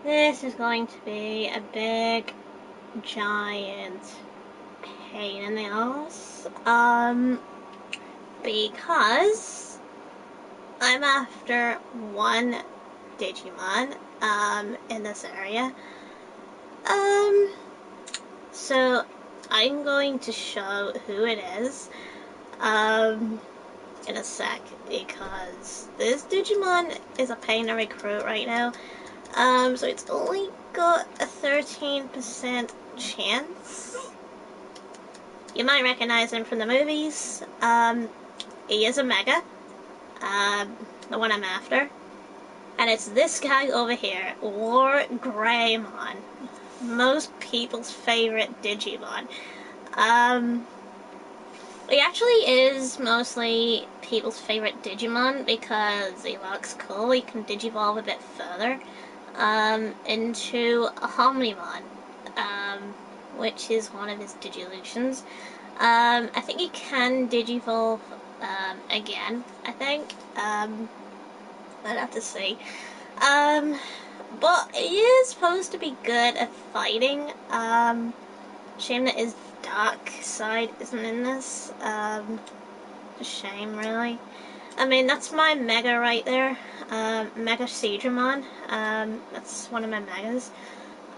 This is going to be a big, giant pain in the ass. Because I'm after one Digimon, in this area. Um, so I'm going to show who it is, in a sec, because this Digimon is a pain to recruit right now. So it's only got a 13% chance. You might recognize him from the movies. He is a Mega, the one I'm after. And it's this guy over here, War Greymon. Most people's favorite Digimon. He actually is mostly people's favorite Digimon because he looks cool. He can digivolve a bit further into a Omnimon, which is one of his Digivolutions. I think he can digivolve again, I think. I'd have to see. But he is supposed to be good at fighting. Shame that his dark side isn't in this. A shame, really. I mean, that's my Mega right there. Mega Seedramon. That's one of my Megas.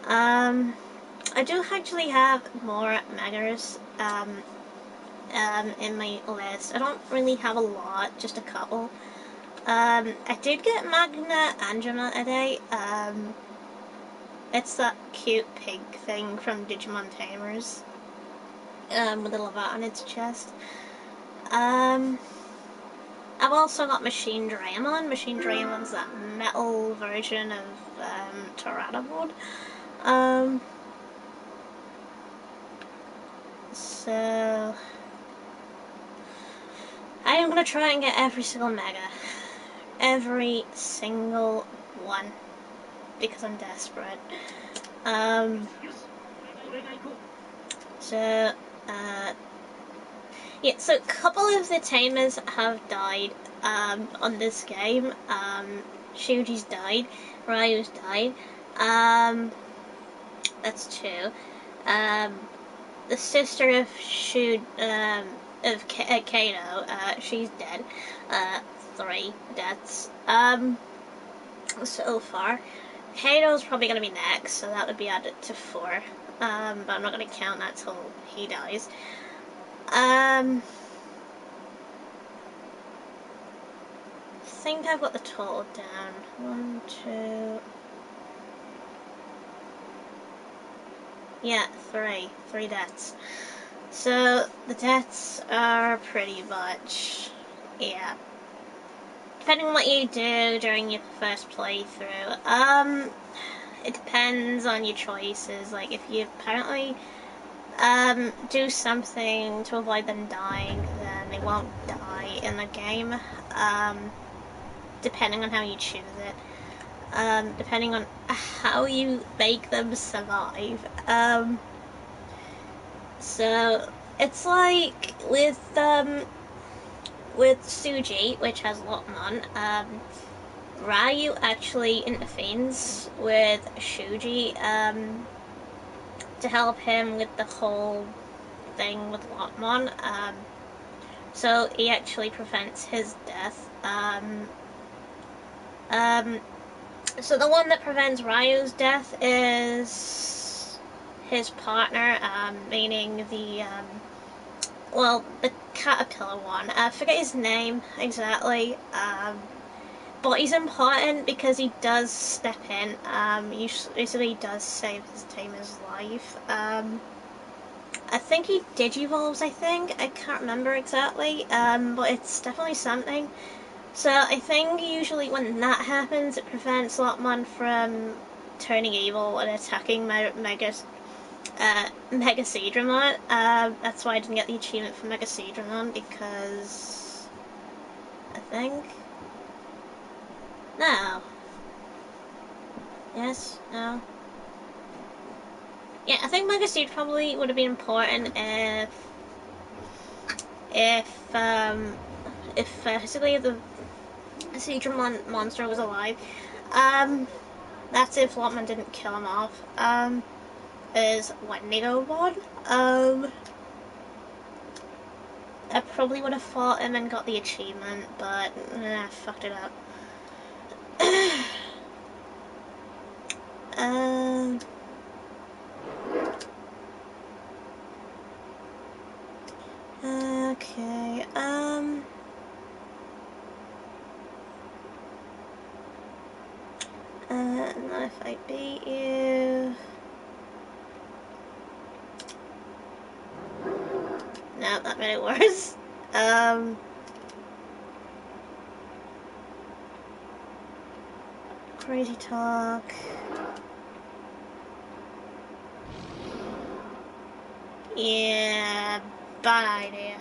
I do actually have more Megas in my list. I don't really have a lot, just a couple. I did get Magna Angemon today. It's that cute pig thing from Digimon Tamers. With a lava on its chest. I've also got Machine Draymon. Machine Draymon's that metal version of Pteranodon. So I am gonna try and get every single Mega. Every single one. Because I'm desperate. So, yeah, so a couple of the tamers have died on this game. Shuji's died, Ryu's died. That's two. The sister of Kato, she's dead. Three deaths. So far. Kato's probably going to be next, so that would be added to 4. But I'm not going to count that till he dies. I think I've got the total down. 1, 2... Yeah, 3. 3 deaths. So, the deaths are pretty much... yeah. Depending on what you do during your first playthrough, it depends on your choices. Like, if you apparently do something to avoid them dying, then they won't die in the game, depending on how you choose it, depending on how you make them survive. So it's like with Suji, which has Lotmon, Ryu actually intervenes with Shuji to help him with the whole thing with Lotmon. So he actually prevents his death. So the one that prevents Ryu's death is his partner, meaning the the caterpillar one. I forget his name exactly, but he's important because he does step in. Usually does save his tamer's life. I think he digivolves, I can't remember exactly, but it's definitely something. So I think usually when that happens, it prevents Lotmon from turning evil and attacking Mega Seedramon. That's why I didn't get the achievement for Mega Seedramon, because I think... no. Yes? No? Yeah, I think Mega Seed probably would have been important if basically the Seedramon monster was alive. That's if Lotman didn't kill him off. Is Wendigomon. I probably would have fought him and got the achievement, but I fucked it up. um, okay, and then if I beat you... No, that made it worse. Crazy talk. Yeah, bad idea.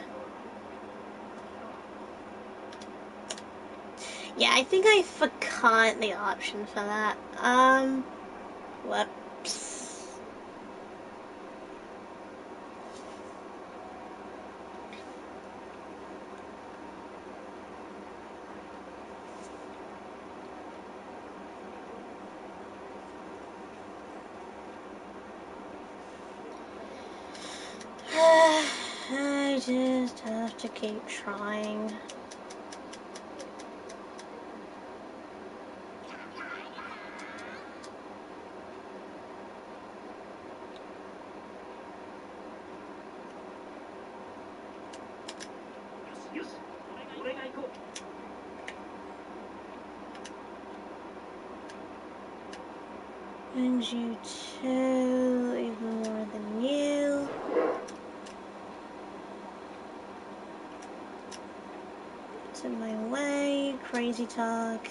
Yeah, I think I forgot the option for that. Whoops. I just have to keep trying. And you too, even more than you. It's in my way, crazy talk.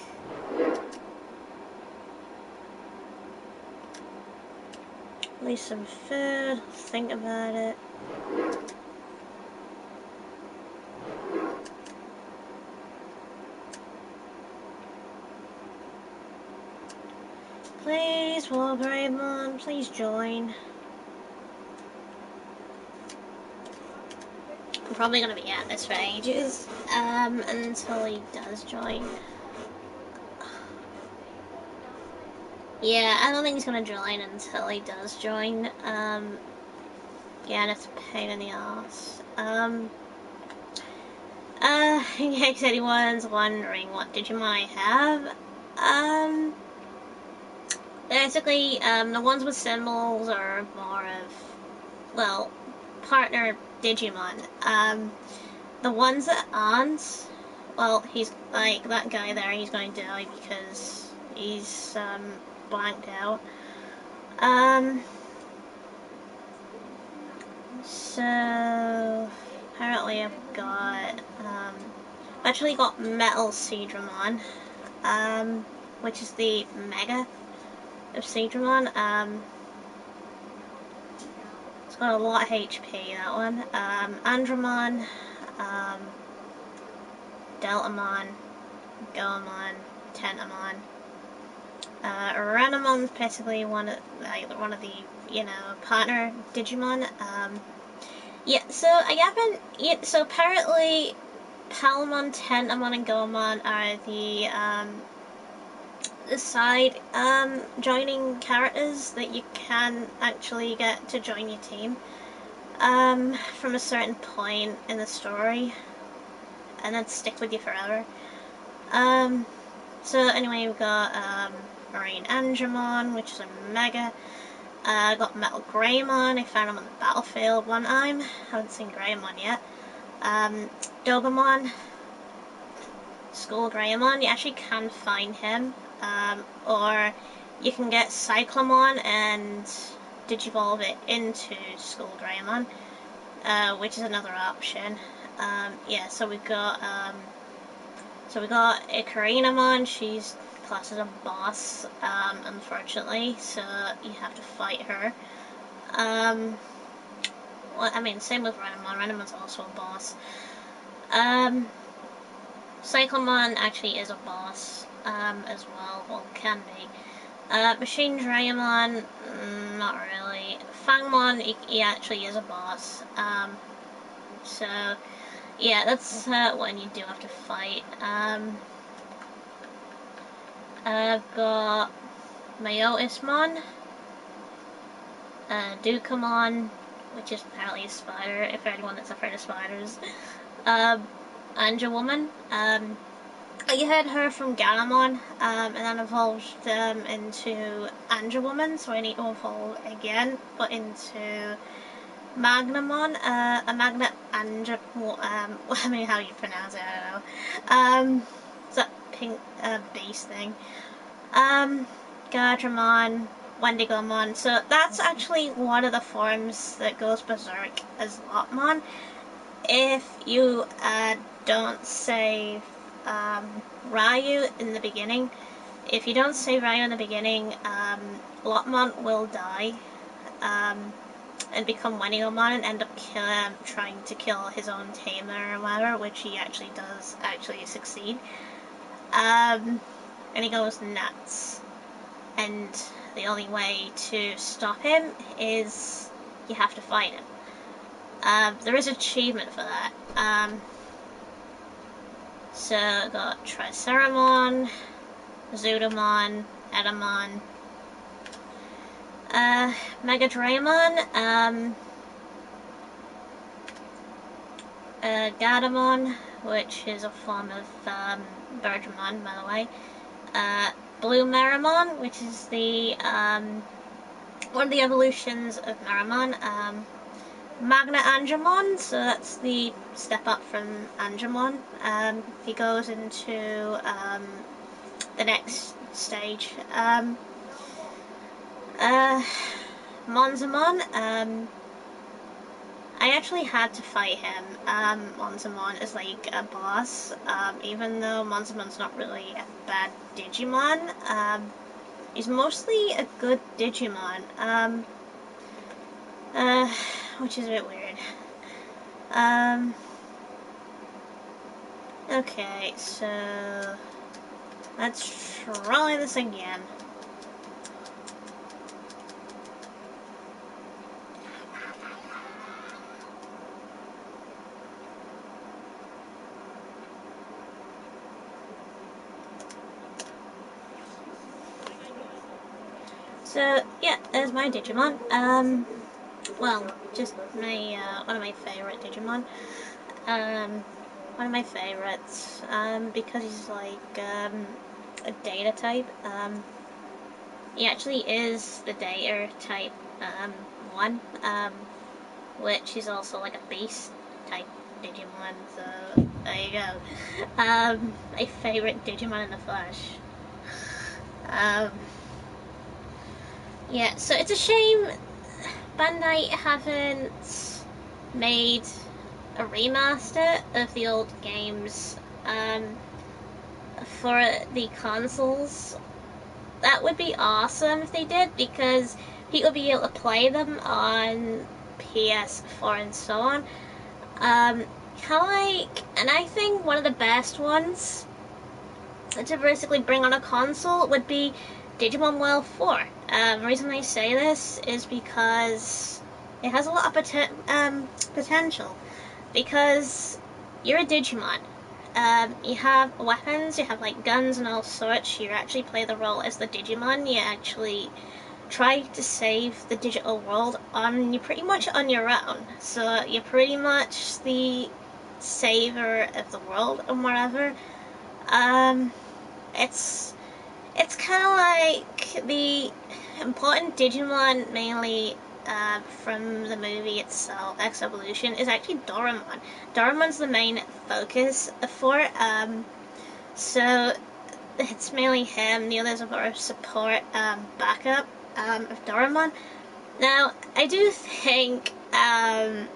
At least some food, think about it. Please, Wargreymon, please join. I'm probably gonna be at this for ages, until he does join. Yeah, I don't think he's gonna join until he does join. Yeah, and it's a pain in the ass. In case anyone's wondering what Digimon I have, basically, the ones with symbols are more of, well, partner Digimon. The ones that aren't, well, he's like that guy there. He's going to die because he's blanked out. So apparently I've actually got Metal Seedramon, which is the Mega of Seedramon. It's got a lot of HP, that one. Andromon, um, Deltamon, Goemon, Tentamon. Renamon's basically one of the partner Digimon. Yeah, so I haven't. Yeah, so apparently, Palmon, Tentamon, and Goemon are the side joining characters that you can actually get to join your team from a certain point in the story, and then stick with you forever. So anyway, we've got Marine Andromon, which is a Mega. I got Metal Greymon. I found him on the battlefield one time. Haven't seen Greymon yet. Dogamon, Skull Greymon. You actually can find him, or you can get Cyclomon and digivolve it into Skull Greymon, which is another option. Yeah, so we got Ikarinamon. She's classed as a boss, unfortunately, so you have to fight her. Well, I mean, same with Renamon. Renamon's also a boss. Cyclemon actually is a boss, as well. Well, can be. Machine Drayamon, not really. Fangmon, he actually is a boss. So, yeah, that's one you do have to fight. I've got Mayoismon, Dukamon, which is apparently a spider, if anyone that's afraid of spiders, Anja Woman. You had her from Garamon, and then evolved into Anja Woman, so I need to evolve again, but into Magnamon, a Magna Anja, I mean, how you pronounce it, I don't know. It's that pink, beast thing. Gardramon, Wendigomon, so that's actually one of the forms that goes berserk as Lopmon. If you, don't say Ryu in the beginning. If you don't say Ryu in the beginning, Lopmon will die and become Wendigomon and end up trying to kill his own tamer or whatever, which he actually does succeed. And he goes nuts. And the only way to stop him is you have to fight him. There is an achievement for that. So I got Triceramon, Zudamon, Edamon, Megadramon, Gadamon, which is a form of Birdramon, by the way. Blue Meramon, which is the one of the evolutions of Meramon. Magna Angemon, so that's the step up from Angemon. He goes into the next stage. Monzamon, I actually had to fight him. Monzamon is like a boss, even though Monzamon's not really a bad Digimon. He's mostly a good Digimon. Which is a bit weird. Okay, so let's try this again. So yeah, there's my Digimon. Well, just my one of my favorite Digimon. One of my favorites, because he's like a data type. He actually is the data type one, which is also like a beast type Digimon. So there you go. My favorite Digimon in the flesh. Yeah, so it's a shame Bandai haven't made a remaster of the old games for the consoles. That would be awesome if they did, because people would be able to play them on PS4 and so on. Kind of like, and I think one of the best ones to basically bring on a console would be Digimon World 4. The reason I say this is because it has a lot of potential. Because you're a Digimon. You have weapons, you have like guns and all sorts. You actually play the role as the Digimon. You actually try to save the digital world you're pretty much on your own. So you're pretty much the saver of the world and whatever. It's kind of like the important Digimon, mainly from the movie itself, X Evolution, is actually Doraemon. Doraemon's the main focus for it, so it's mainly him. The others are support, backup of Doraemon. Now, I do think, I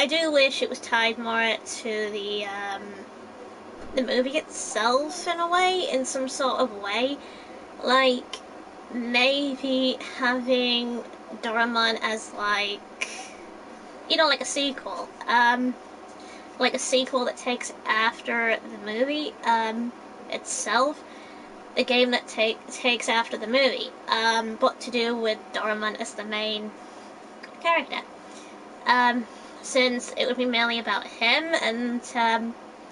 do wish it was tied more to the movie itself in a way, in some sort of way. Like, maybe having Doraemon as like, like a sequel. Like a sequel that takes after the movie itself. The game that takes after the movie. But to do with Doraemon as the main character. Since it would be mainly about him, and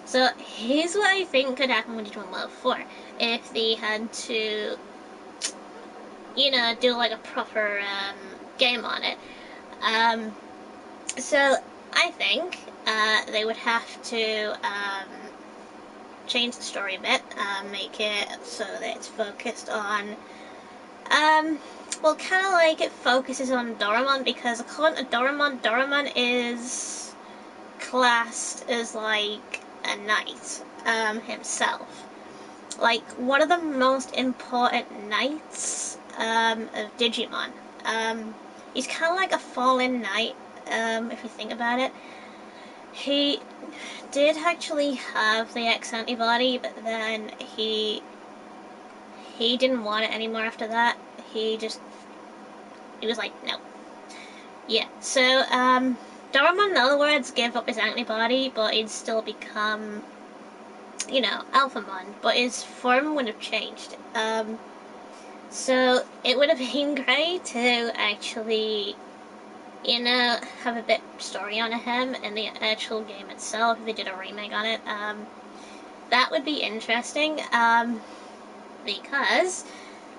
so here's what I think could happen with Digimon World 4. If they had to you know, do like a proper game on it. Um, so I think they would have to change the story a bit, make it so that it's focused on, well, kind of like it focuses on Doraemon, because according to Doraemon, Doraemon is classed as like a knight himself. Like one of the most important knights of Digimon. He's kind of like a fallen knight, if you think about it. He did actually have the X antibody, but then he didn't want it anymore after that. He was like, no. Yeah, so Doraemon, in other words, gave up his antibody, but he'd still become, you know, Alphamon, but his form would have changed. So it would have been great to actually, you know, have a bit story on him in the actual game itself if they did a remake on it. That would be interesting, because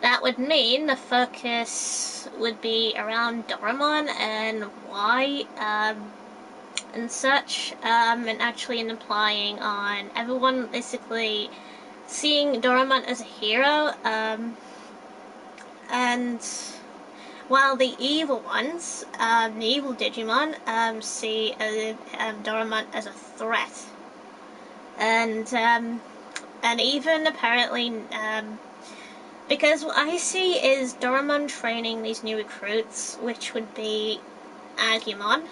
that would mean the focus would be around Doraemon and why, and such, and actually implying on everyone basically seeing Doraemon as a hero, and while the evil ones, the evil Digimon, see Doraemon as a threat, and even apparently, because what I see is Doraemon training these new recruits, which would be Agumon,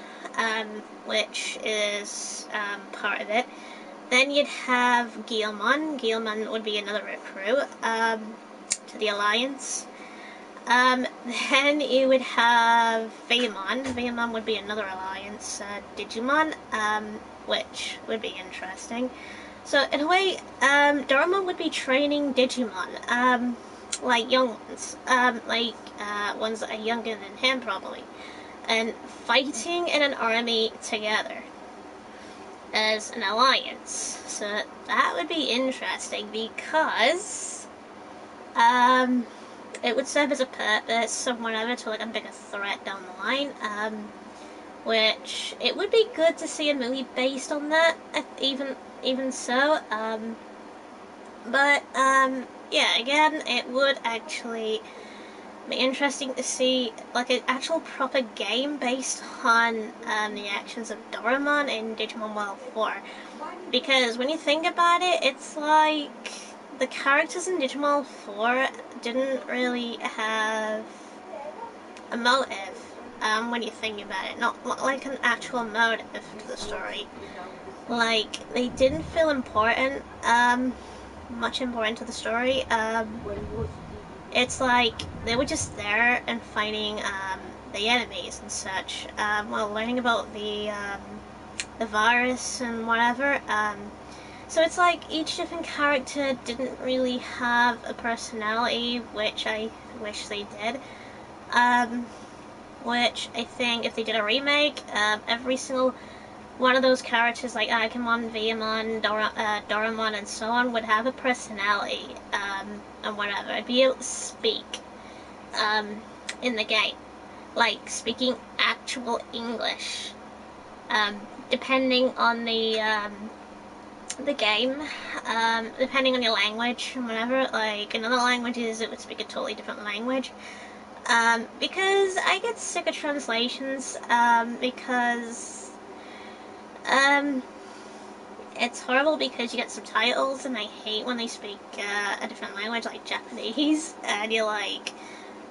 which is part of it. Then you'd have Guilmon. Guilmon would be another recruit to the Alliance. Then you would have Veimon. Veimon would be another Alliance Digimon, which would be interesting. So in a way, Doraemon would be training Digimon, like young ones, like ones that are younger than him probably, and fighting in an army together as an alliance. So that would be interesting because it would serve as a purpose of whatever to like a bigger threat down the line. Which it would be good to see a movie based on that, even so. But yeah, again, it would actually be interesting to see like an actual proper game based on the actions of Doraemon in Digimon World 4. Because when you think about it, it's like the characters in Digimon 4 didn't really have a motive when you think about it. Not like an actual motive to the story. Like, they didn't feel important, much important to the story. It's like they were just there and fighting the enemies and such, while learning about the virus and whatever. So it's like each different character didn't really have a personality, which I wish they did. Which I think if they did a remake, every single one of those characters, like Agumon, Veimon, Doraemon, and so on, would have a personality, and whatever. I'd be able to speak in the game, like speaking actual English, depending on the game, depending on your language and whatever. Like in other languages, it would speak a totally different language. Because I get sick of translations, because it's horrible because you get subtitles, and I hate when they speak a different language like Japanese, and you're like,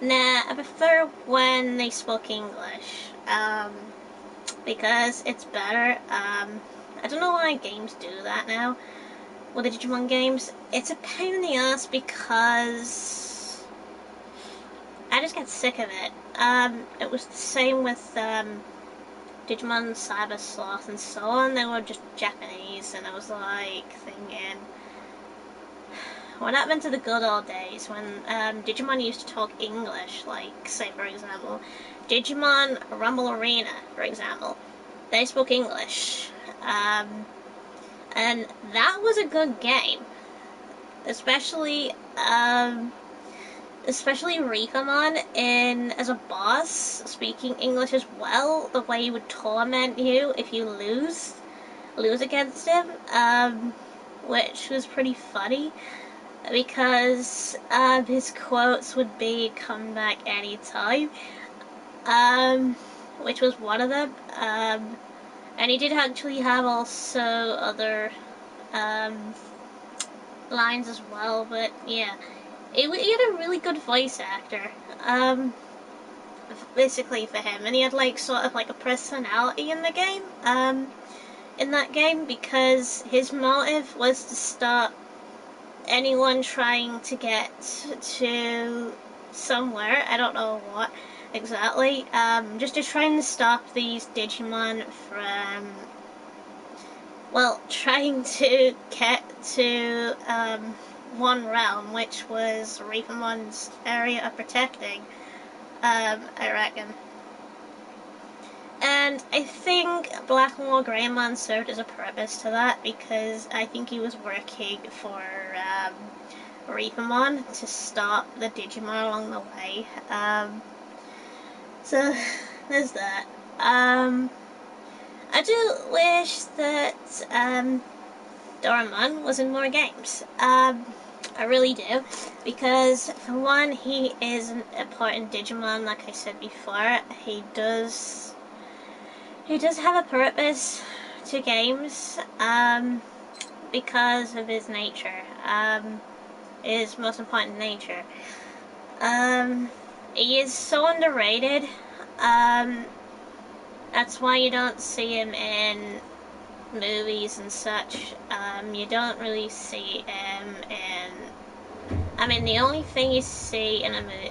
nah, I prefer when they spoke English, because it's better. I don't know why games do that now with the Digimon games. It's a pain in the ass because I just get sick of it. It was the same with Digimon, Cyber Sloth, and so on. They were just Japanese, and I was like thinking, what happened to the good old days when Digimon used to talk English? Like, say for example, Digimon Rumble Arena, for example. They spoke English. And that was a good game. Especially, especially Reefamon in as a boss, speaking English as well, the way he would torment you if you lose against him, which was pretty funny because his quotes would be "come back anytime," which was one of them. And he did actually have also other um, lines as well, but yeah, he had a really good voice actor. Basically for him, and he had like sort of like a personality in the game. In that game, because his motive was to stop anyone trying to get to somewhere. I don't know what exactly. Just to trying to stop these Digimon from, well, trying to get to one realm, which was Reefamon's area of protecting. I reckon. And I think Black War Greymon served as a purpose to that because I think he was working for Reefamon to stop the Digimon along the way. So there's that. I do wish that Doraemon was in more games. I really do, because for one, he is an important Digimon. Like I said before, he does have a purpose to games, because of his nature, his most important nature. He is so underrated. That's why you don't see him in movies and such. You don't really see him in. I mean, the only thing you see in a movie,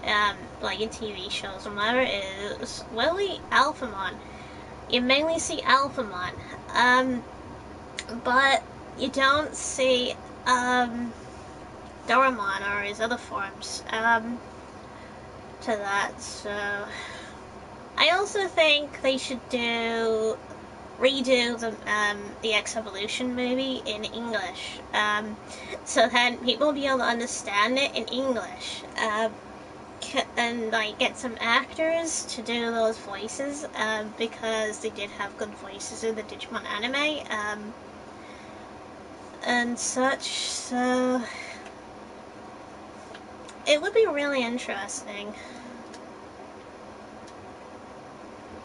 like in TV shows or whatever, is Willy Alphamon. You mainly see Alphamon, but you don't see Doraemon or his other forms to that. So I also think they should redo the X Evolution movie in English, so then people will be able to understand it in English. And like get some actors to do those voices, because they did have good voices in the Digimon anime, and such. So it would be really interesting.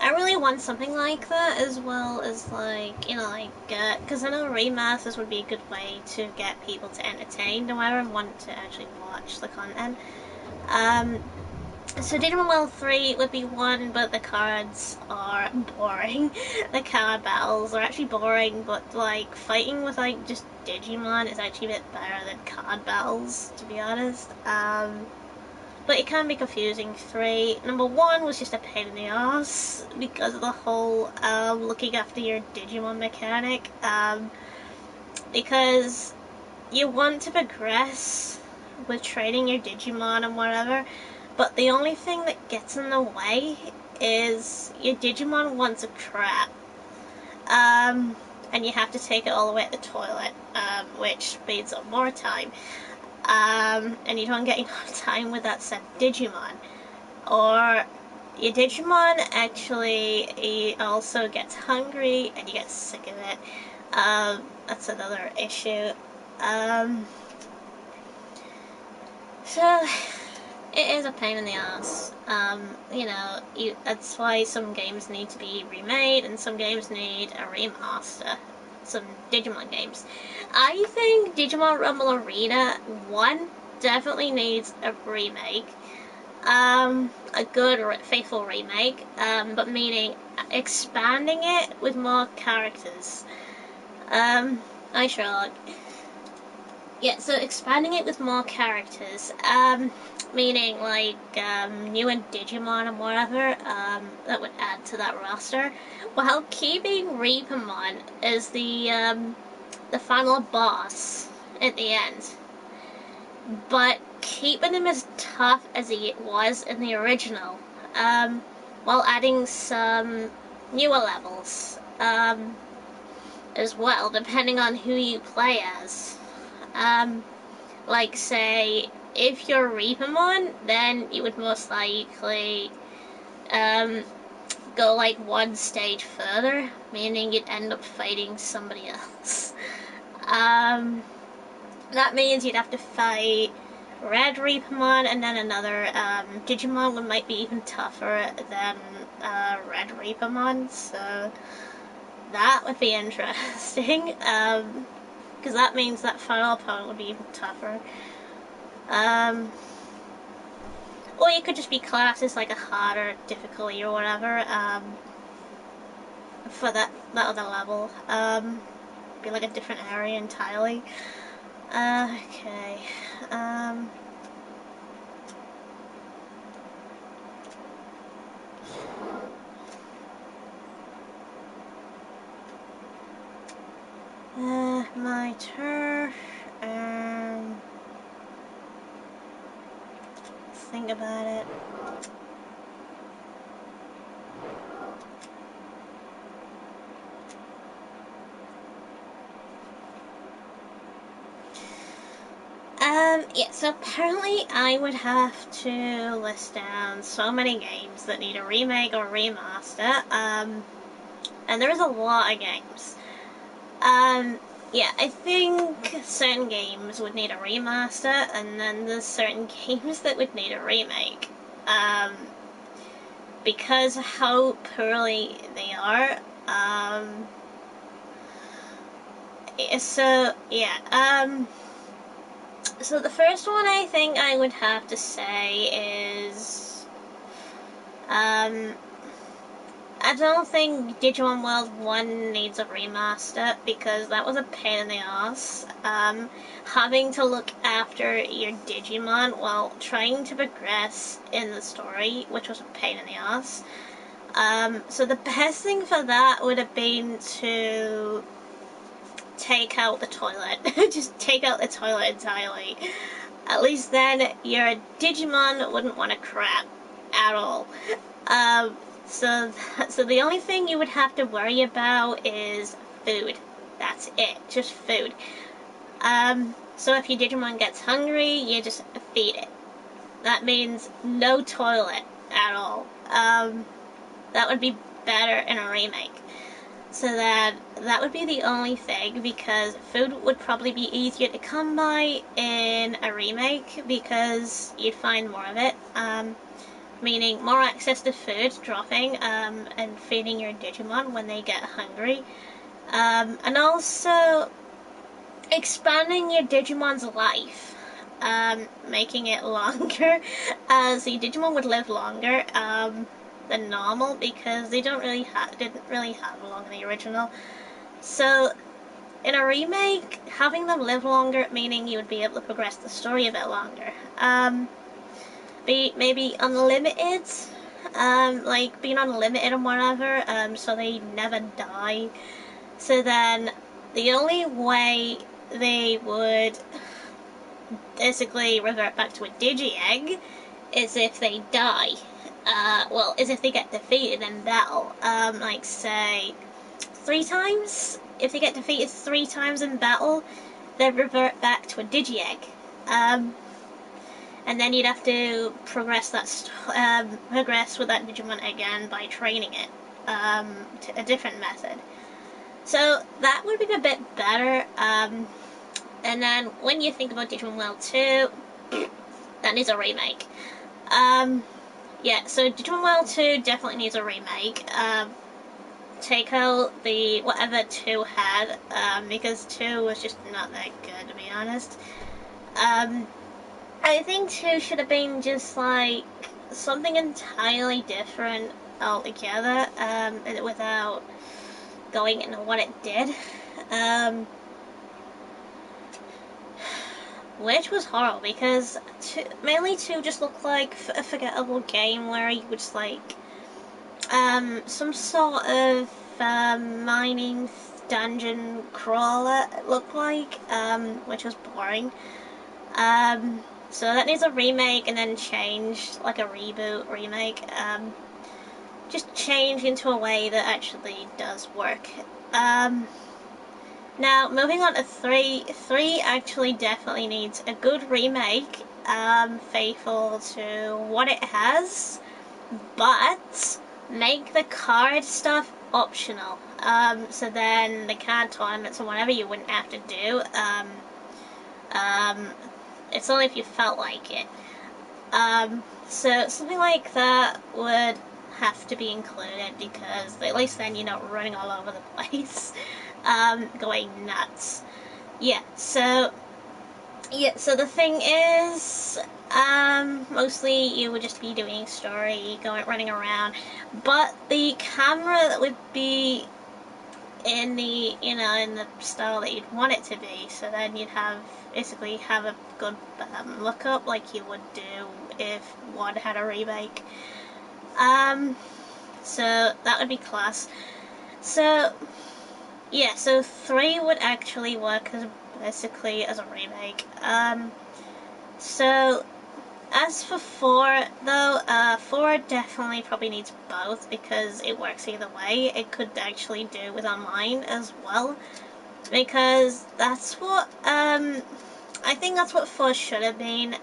I really want something like that, as well as like, because I know remasters would be a good way to get people to entertain, no matter want to actually watch the content. So Digimon World 3 would be one, but the cards are boring. The card battles are actually boring, but like fighting with like just Digimon is actually a bit better than card battles, to be honest. But it can be confusing. 3, number 1 was just a pain in the ass because of the whole looking after your Digimon mechanic. Because you want to progress with training your Digimon and whatever, but the only thing that gets in the way is your Digimon wants a crap. And you have to take it all the way to the toilet, which speeds up more time. And you don't get enough time with that said Digimon. Or your Digimon actually, he also gets hungry and you get sick of it. That's another issue. So it is a pain in the ass. That's why some games need to be remade and some games need a remaster. Some Digimon games. I think Digimon Rumble Arena 1 definitely needs a remake. A good, faithful remake, but meaning expanding it with more characters. Hi, Sherlock. Yeah, so expanding it with more characters, meaning like newer Digimon and whatever, that would add to that roster, while keeping Reapamon as the final boss at the end, but keeping him as tough as he was in the original, while adding some newer levels, as well, depending on who you play as. Like, say, if you're Reapamon, then you would most likely go like one stage further, meaning you'd end up fighting somebody else. That means you'd have to fight Red Reapamon and then another Digimon that might be even tougher than Red Reapamon, so that would be interesting, because that means that final opponent would be even tougher. Or you could just be classed as like a harder difficulty or whatever, for that other level. Be like a different area entirely. Okay. My turf. Think about it. Yeah, so apparently I would have to list down so many games that need a remake or remaster, and there is a lot of games. Yeah, I think certain games would need a remaster, and then there's certain games that would need a remake. Because of how poorly they are. So, yeah, so the first one I think I would have to say is, I don't think Digimon World 1 needs a remaster because that was a pain in the ass. Having to look after your Digimon while trying to progress in the story, which was a pain in the ass. So the best thing for that would have been to take out the toilet. Just take out the toilet entirely. At least then your Digimon wouldn't want to crap at all. So the only thing you would have to worry about is food. That's it, just food. So if your Digimon gets hungry, you just feed it. That means no toilet at all. That would be better in a remake. So that would be the only thing, because food would probably be easier to come by in a remake because you'd find more of it. Meaning more access to food dropping, and feeding your Digimon when they get hungry. And also expanding your Digimon's life, making it longer, so your Digimon would live longer than normal because they didn't really have long in the original. So in a remake, having them live longer, meaning you would be able to progress the story a bit longer. Be maybe unlimited, like being unlimited and whatever, so they never die. So then the only way they would basically revert back to a Digi-Egg is if they die. Is if they get defeated in battle. Like say 3 times. If they get defeated 3 times in battle, they revert back to a Digi-Egg. And then you'd have to progress progress with that Digimon again by training it, to a different method. So that would be a bit better. And then when you think about Digimon World 2, that needs a remake. Yeah, so Digimon World 2 definitely needs a remake. Take out the whatever 2 had, because 2 was just not that good, to be honest. I think 2 should have been just like something entirely different altogether, without going into what it did. Which was horrible because mainly 2 just looked like a forgettable game where you would just like some sort of mining dungeon crawler, it looked like, which was boring. So that needs a remake and then change, like a reboot, remake. Just change into a way that actually does work. Now, moving on to 3. 3 actually definitely needs a good remake, faithful to what it has, but make the card stuff optional. So then the card tournaments or whatever you wouldn't have to do. Um, it's only if you felt like it. So something like that would have to be included because at least then you're not running all over the place, going nuts. Yeah. So the thing is, mostly you would just be doing story, running around, but the camera that would be in the in the style that you'd want it to be. So then you'd basically have a good lookup like you would do if one had a remake. So that would be class. So yeah, so 3 would actually work as basically as a remake. So as for 4, though, 4 definitely probably needs both because it works either way. It could actually do with online as well because that's what I think that's what 4 should have been.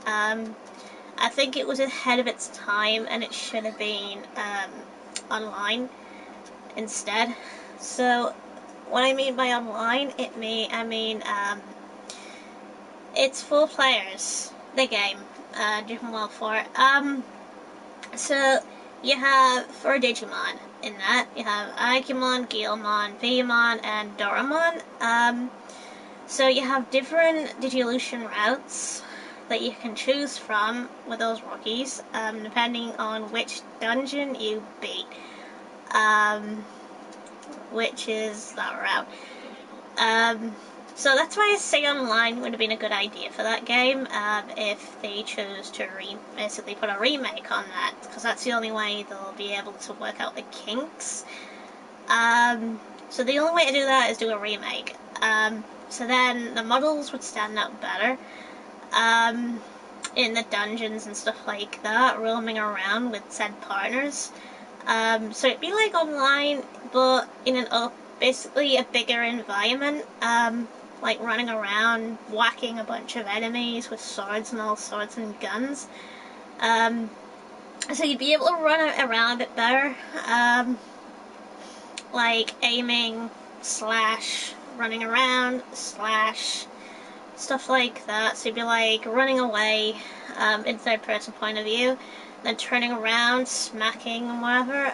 I think it was ahead of its time and it should have been online instead. So what I mean by online, I mean it's 4 players, the game, Digimon 4. So you have 4 Digimon in that. You have Agumon, Guilmon, Veemon, and Doramon. So you have different Digivolution routes that you can choose from with those rookies, depending on which dungeon you beat, which is that route. So that's why I say online would have been a good idea for that game if they chose to basically put a remake on that, because that's the only way they'll be able to work out the kinks. So the only way to do that is do a remake. So then the models would stand out better in the dungeons and stuff like that, roaming around with said partners. So it'd be like online, but in basically a bigger environment, like running around, whacking a bunch of enemies with swords and all sorts and guns. So you'd be able to run around a bit better, like aiming, slash, running around, slash, stuff like that. So you'd be like running away in third person point of view, then turning around, smacking and whatever.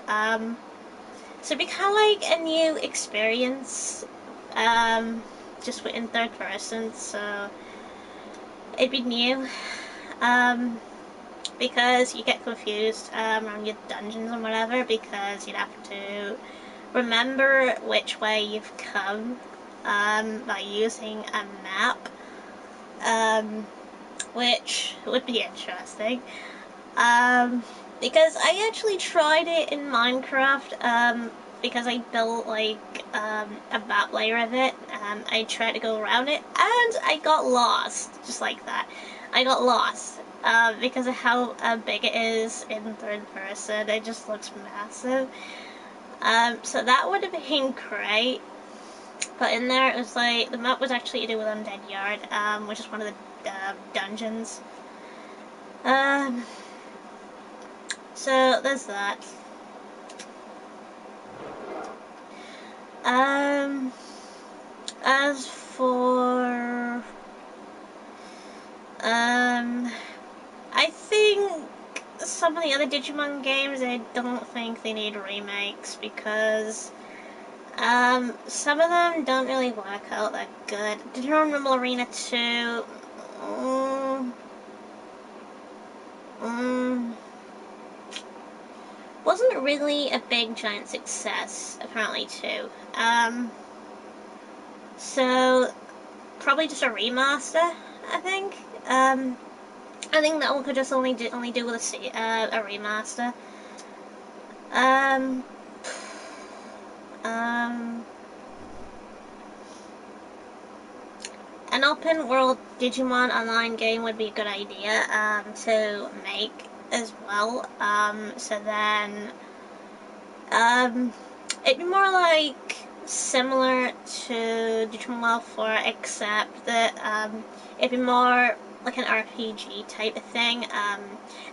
So it'd be kind of like a new experience, just in third person. So it'd be new, because you get confused around your dungeons and whatever, because you'd have to remember which way you've come by using a map, which would be interesting. Because I actually tried it in Minecraft, because I built like a map layer of it. I tried to go around it, and I got lost, just like that. I got lost because of how big it is in third person. It just looks massive. So that would have been great. But in there, it was like the map was actually to do with Undead Yard, which is one of the dungeons. So there's that. As for I think some of the other Digimon games, I don't think they need remakes because some of them don't really work out that good. Digimon Rumble Arena 2 wasn't really a big giant success, apparently, too. So probably just a remaster, I think. I think that one could just only do with a remaster. An open world Digimon online game would be a good idea to make as well. So then it'd be more like similar to Digimon Wild 4, except that it'd be more like an RPG type of thing,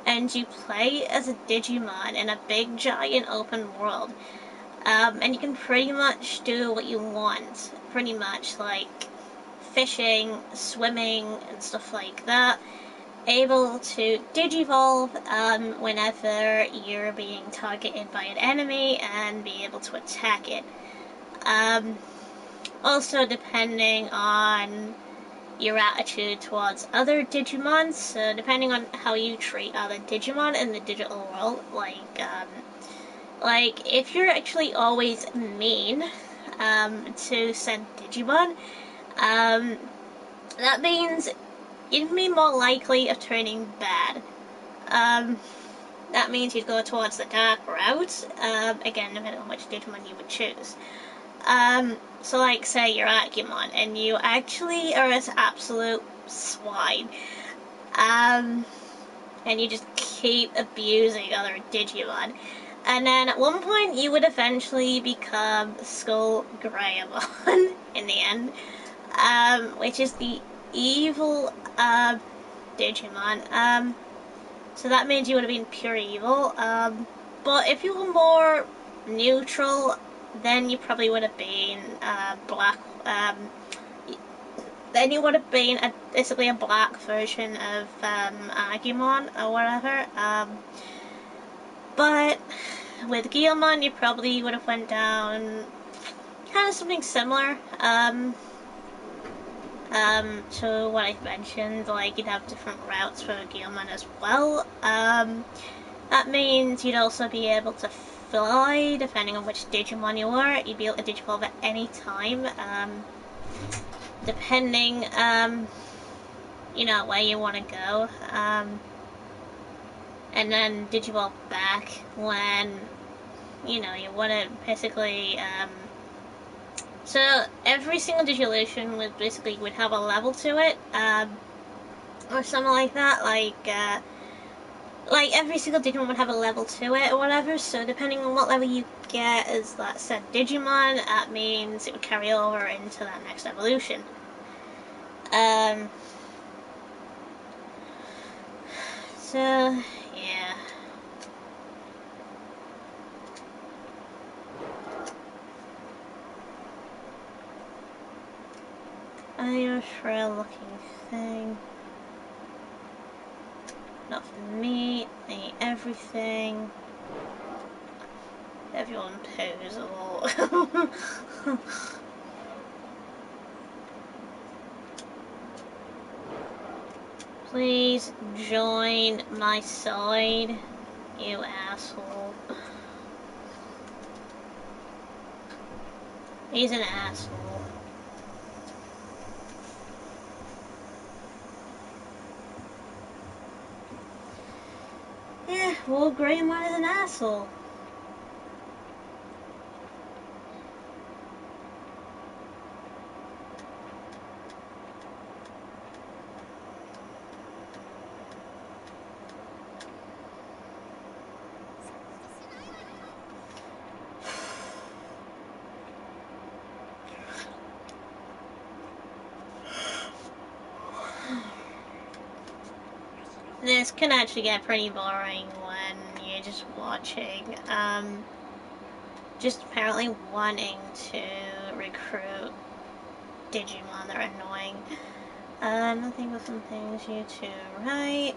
and you play as a Digimon in a big giant open world, and you can pretty much do what you want, pretty much like fishing, swimming, and stuff like that. Able to digivolve whenever you're being targeted by an enemy and be able to attack it. Um, Also, depending on your attitude towards other Digimon, so depending on how you treat other Digimon in the digital world, like if you're actually always mean to said Digimon, um, that means you'd be more likely of turning bad. Um, that means you'd go towards the dark route, again, depending on which Digimon you would choose. So like, say you're Agumon, and you actually are an absolute swine, and you just keep abusing other Digimon. And then at one point, you would eventually become Skull Greymon in the end, which is the evil Digimon. So that means you would have been pure evil. But if you were more neutral, then you probably would have been black. Then you would have been basically a black version of Agumon or whatever. But with Guilmon, you probably would have went down kind of something similar. To what I mentioned, like you'd have different routes for Guilmon as well. That means you'd also be able to fly, depending on which Digimon you are. You'd be able to Digivolve at any time, depending, where you want to go. And then Digivolve back when, you want to basically, so every single Digivolution would have a level to it, or something like that, like every single Digimon would have a level to it or whatever, so depending on what level you get as that said Digimon, that means it would carry over into that next evolution. So, yeah. I'm a frail looking thing. Not for me, I eat everything. Everyone poos a lot. Please join my side, you asshole. He's an asshole. Yeah, well, Greymon is an asshole. This can actually get pretty boring when you're just watching, just apparently wanting to recruit Digimon that are annoying. Nothing but some things you two right.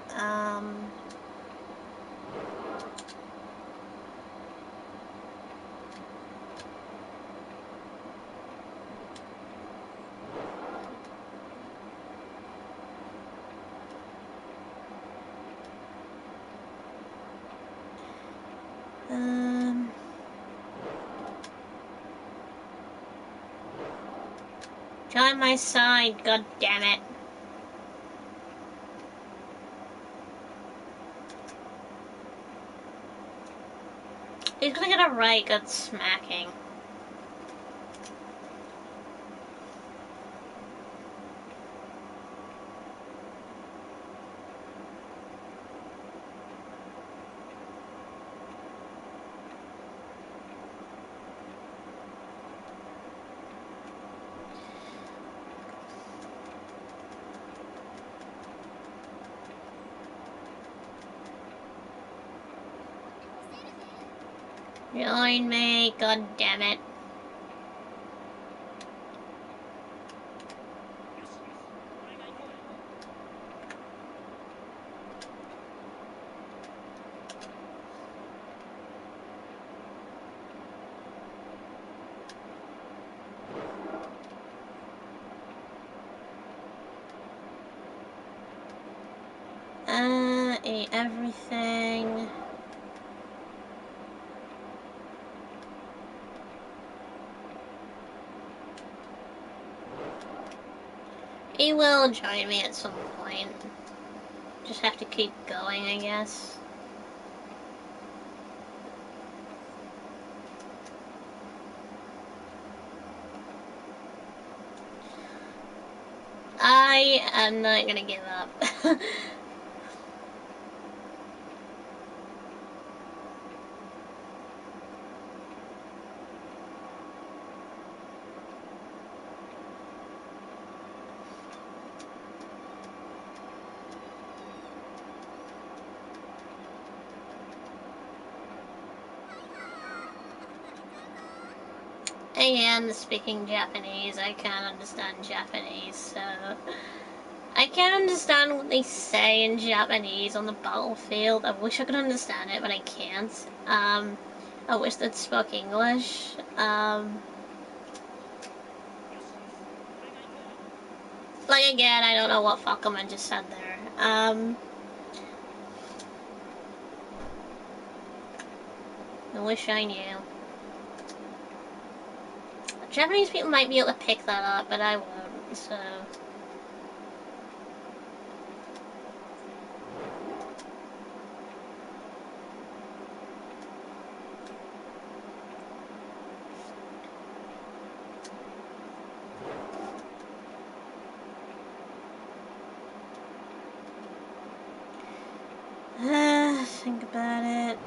Join my side, god damn it. He's gonna get a right good smacking. Join me, god damn it. Ate everything. He will join me at some point. Just have to keep going, I guess. I am not gonna give up. I am speaking Japanese. I can't understand Japanese, so I can't understand what they say in Japanese on the battlefield. I wish I could understand it, but I can't. I wish they'd spoke English. Like again, I don't know what Falcoman just said there. I wish I knew. Japanese people might be able to pick that up, but I won't, so. Think about it.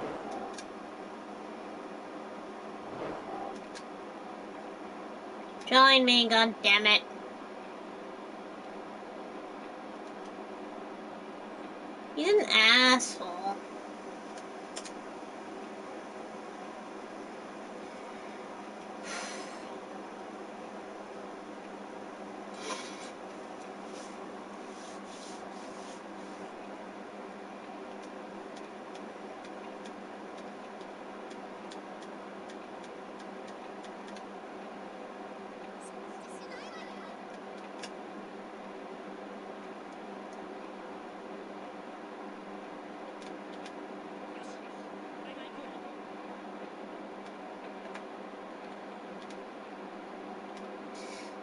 Join me, god damn it. He's an asshole.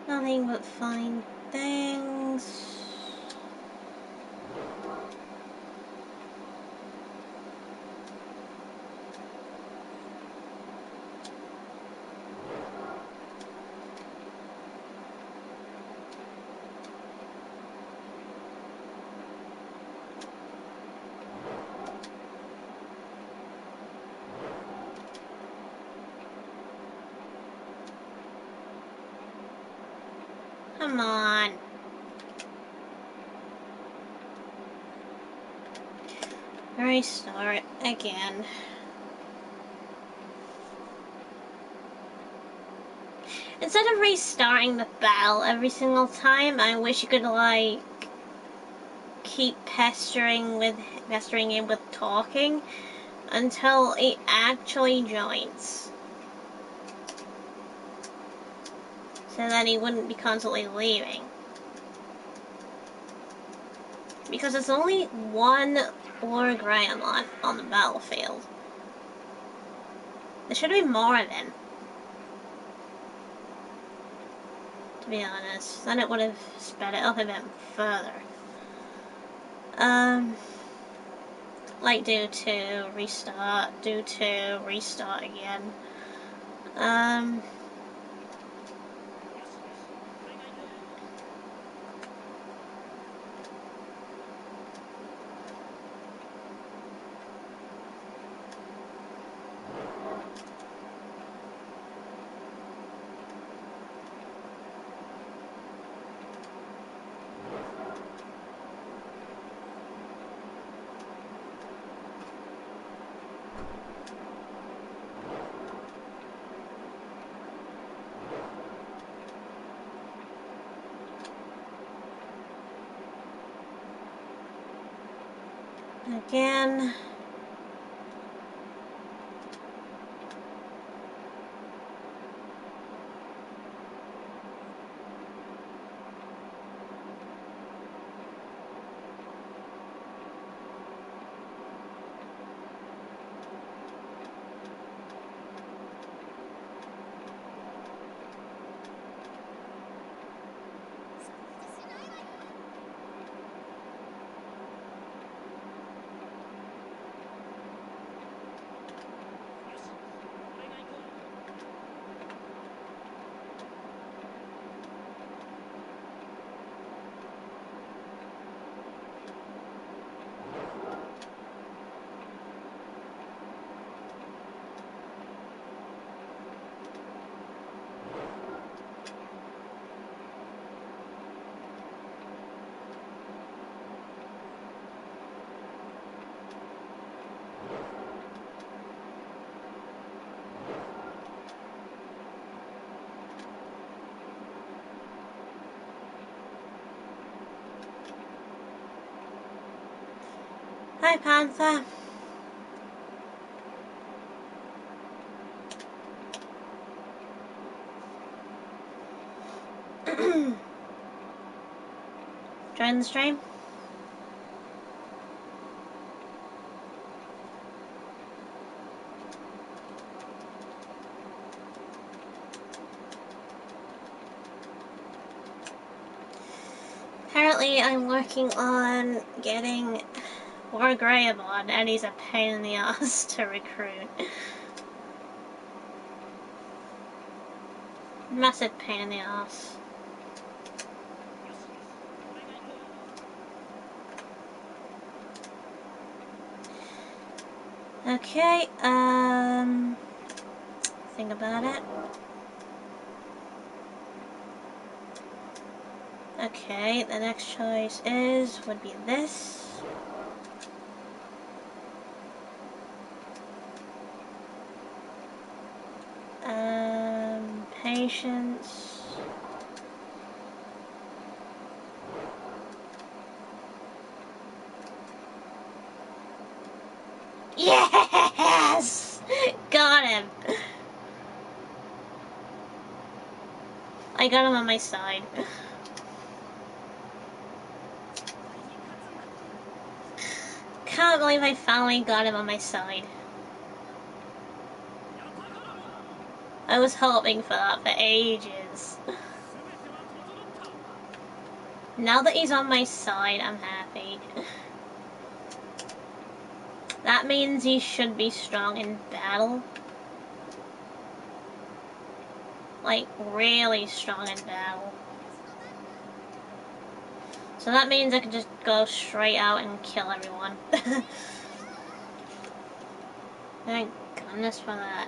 Nothing but fine things. Come on. Restart again. Instead of restarting the battle every single time, I wish you could, like, keep pestering him with talking until he actually joins. So that he wouldn't be constantly leaving. Because there's only one Lord Graham on the battlefield. There should be more of him. To be honest. Then it would have sped it up a bit further. Like do 2, restart, do 2, restart again. Again. Hi, Panther. Join the stream. Apparently, I'm working on getting more Greymon, and he's a pain in the ass to recruit. Massive pain in the ass. Okay, think about it. Okay, the next choice would be this. Patience. Yes! Got him! I got him on my side. Can't believe I finally got him on my side. I was hoping for that for ages. Now that he's on my side, I'm happy. That means he should be strong in battle. Like, really strong in battle. So that means I can just go straight out and kill everyone. Thank goodness for that.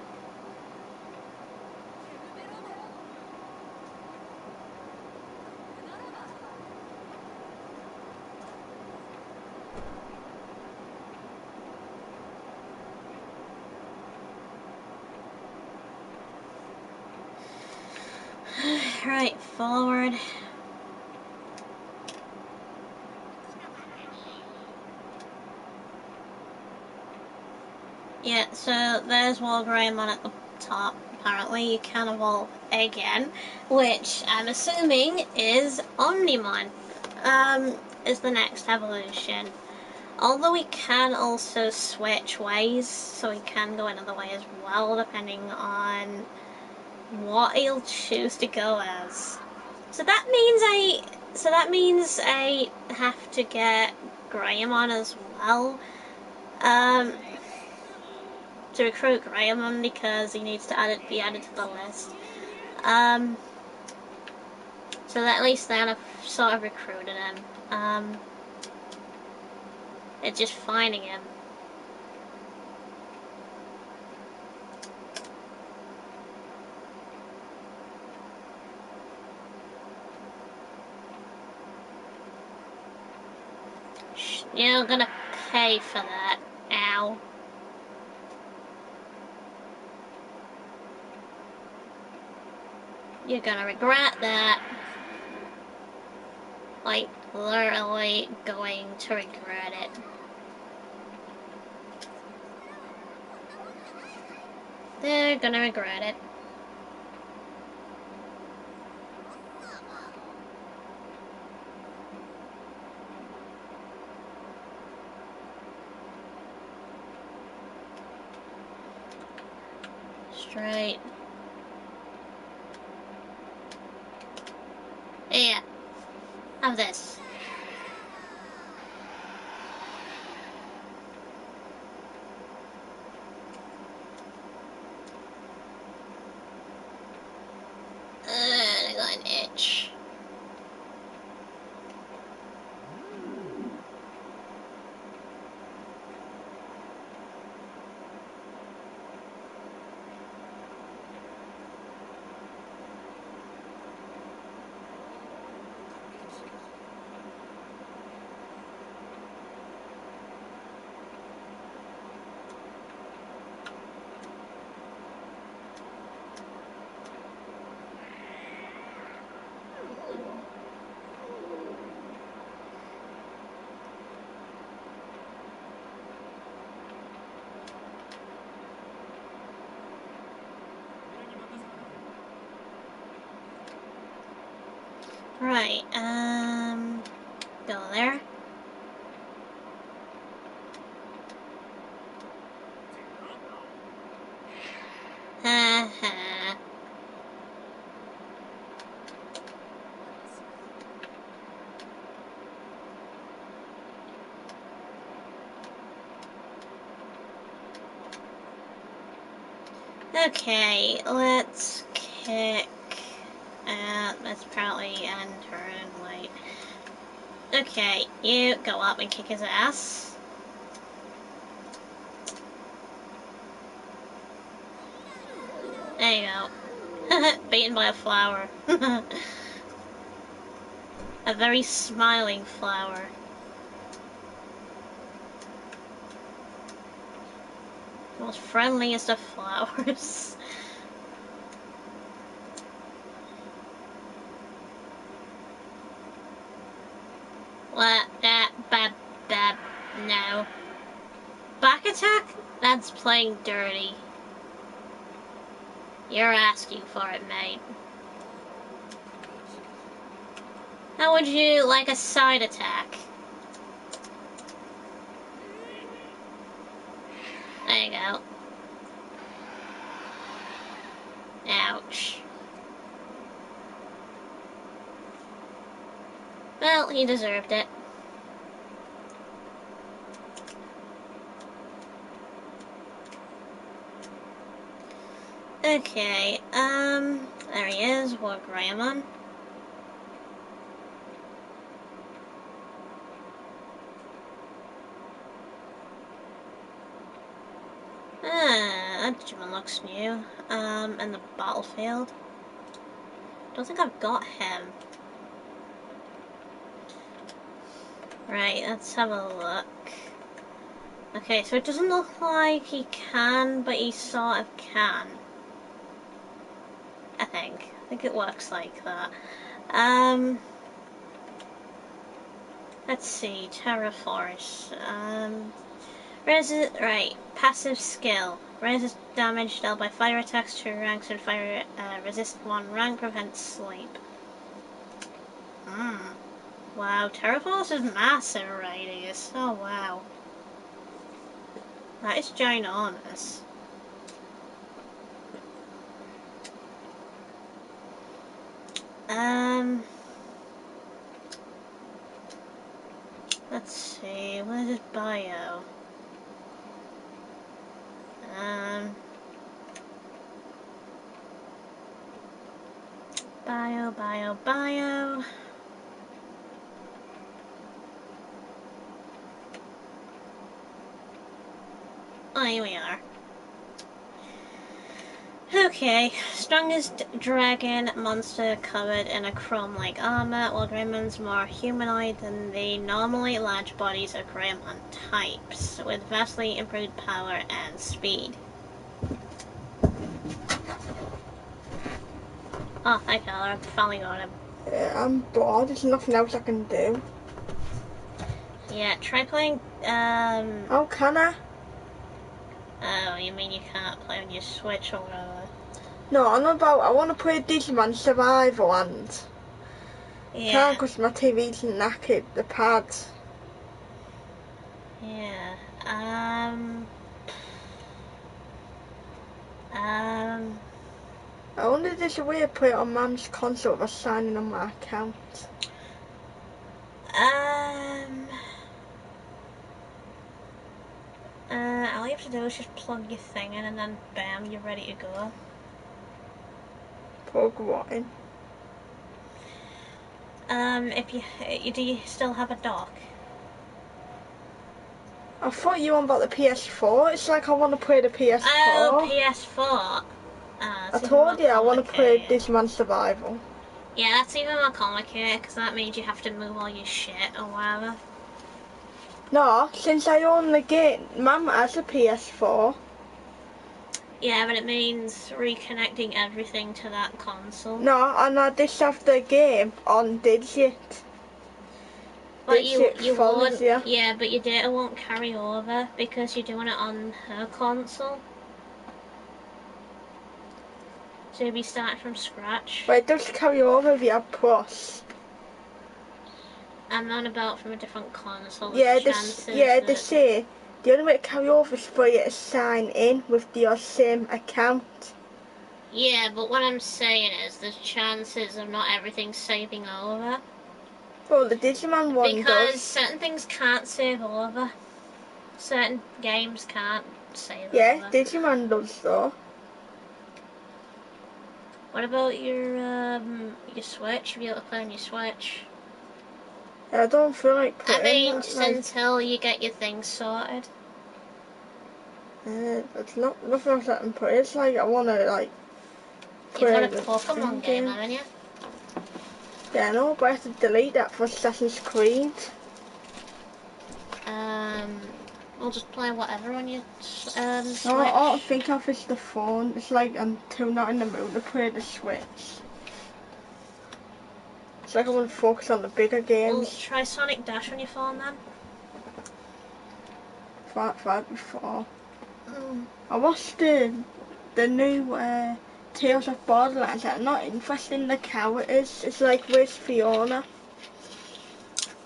Right, forward. Yeah, so there's Wargreymon at the top. Apparently you can evolve again, which I'm assuming is Omnimon. Is the next evolution. Although we can also switch ways, so we can go another way as well, depending on what he'll choose to go as. So that means I have to get Greymon as well. To recruit Greymon because he needs to be added to the list. So that at least then I've sort of recruited him. It's just finding him. You're gonna pay for that. Ow. You're gonna regret that. Like, literally going to regret it. They're gonna regret it. Straight. Yeah. Have this. I got an itch. Right, go there. Haha. Okay, let's kick. Let's probably end turn. Wait. Okay, you go up and kick his ass. There you go. Beaten by a flower. A very smiling flower. The most friendliest of flowers. What? That, no. Back attack? That's playing dirty. You're asking for it, mate. How would you like a side attack? There you go. Ouch. Well, he deserved it. Okay, there he is, War Greymon. That Digimon looks new. In the battlefield. Don't think I've got him. Right, let's have a look. Okay, so it doesn't look like he can, but he sort of can. I think it works like that. Let's see, Terra Force. Right, passive skill. Raises damage dealt by fire attacks 2 ranks and fire resist 1 rank, prevents sleep. Wow, Terra Force is massive radius. Oh wow. That is ginormous. Let's see, what is his bio? Bio. Oh, here we are. Okay, strongest dragon monster covered in a chrome-like armor, while Greymon's more humanoid than the normally large bodies of Greymon types, with vastly improved power and speed. Oh, hi Tyler, I finally got him. Yeah, I'm bored, there's nothing else I can do. Yeah, try playing, How can I? Oh you mean you can't play on your Switch or whatever? No, I want to play Digimon Survive and Yeah. can't because my TV's knackered, the pads. Yeah. I wonder if there's a way to play it on Mum's console by signing on my account. All you have to do is just plug your thing in and then bam, you're ready to go. Plug what in? If you do you still have a dock? I thought you were about the PS4. It's like I want to play the PS4. Oh, PS4. I told you I want to play Digimon Survival. Yeah, that's even more complicated because that means you have to move all your shit or whatever. No, since I own the game, Mum has a PS4. Yeah, but it means reconnecting everything to that console. No, and I just have the game on Digit. But you won't. Yeah. Yeah, but your data won't carry over because you're doing it on her console. So you'll be starting from scratch. But it does carry over via Plus. I'm on about from a different console. Yeah, they say the only way to carry over is for you to sign in with your same account. Yeah, but what I'm saying is there's chances of not everything saving over. Well, the Digimon one because does. certain things can't save over. Certain games can't save over. Yeah, Digimon does though. What about your Switch? You'll be able to play on your Switch. I don't feel like putting. I mean, just until you get your things sorted. It's nothing else I can put. It's like I want to like. You've got a Pokemon game, haven't you? Yeah, I know, but I have to delete that for Assassin's Creed. We'll just play whatever on your Switch. No, all I think of is the phone. It's like I'm too not in the mood to play the Switch. It's like I want to focus on the bigger games. Well, try Sonic Dash on your phone then. Tried before. I watched the new Tales of Borderlands. I'm not interested in the characters. It's like, where's Fiona?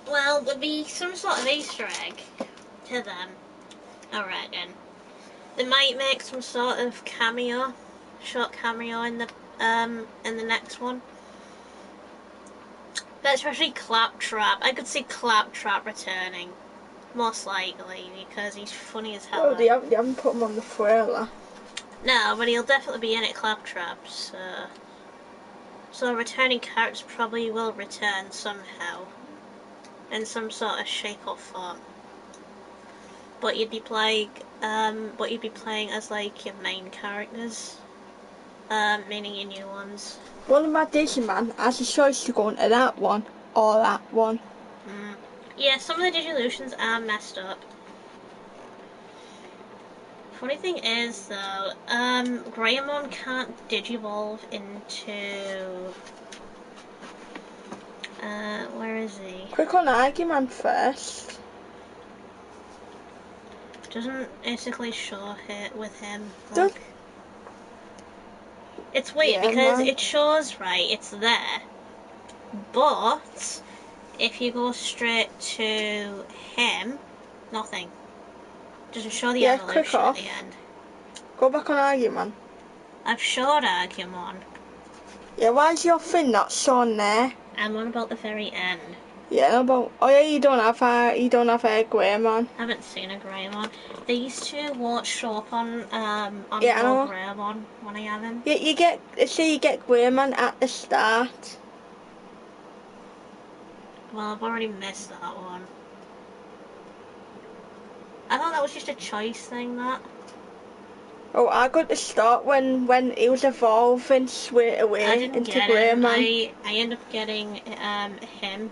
Well, there'll be some sort of Easter egg to them, I reckon. They might make some sort of short cameo in the next one. But especially Claptrap. I could see Claptrap returning, most likely, because he's funny as hell. Oh, they haven't put him on the trailer. No, but he'll definitely be in it, Claptrap. So returning characters probably will return somehow, in some sort of shape or form. But you'd be playing as like your main characters, meaning your new ones. One of my Digimon has a choice to go into that one or that one. Yeah, some of the Digivolutions are messed up. Funny thing is though, Greymon can't Digivolve into where is he? Click on Argument first. Doesn't basically show it with him. Like, it's weird because it shows right, it's there. But if you go straight to him, nothing. Doesn't show the evolution at the end. Go back on Argument. I've showed Agumon. Yeah, why is your thing not shown there? I'm on about the very end. Yeah, about you don't have a Greymon. I haven't seen a Greymon. These two won't show up on Greymon when I have him. Yeah, you get Greymon at the start. Well, I've already missed that one. I thought that was just a choice thing, that. Oh, I got to start when he was evolving straight away into Greymon. I ended up getting him,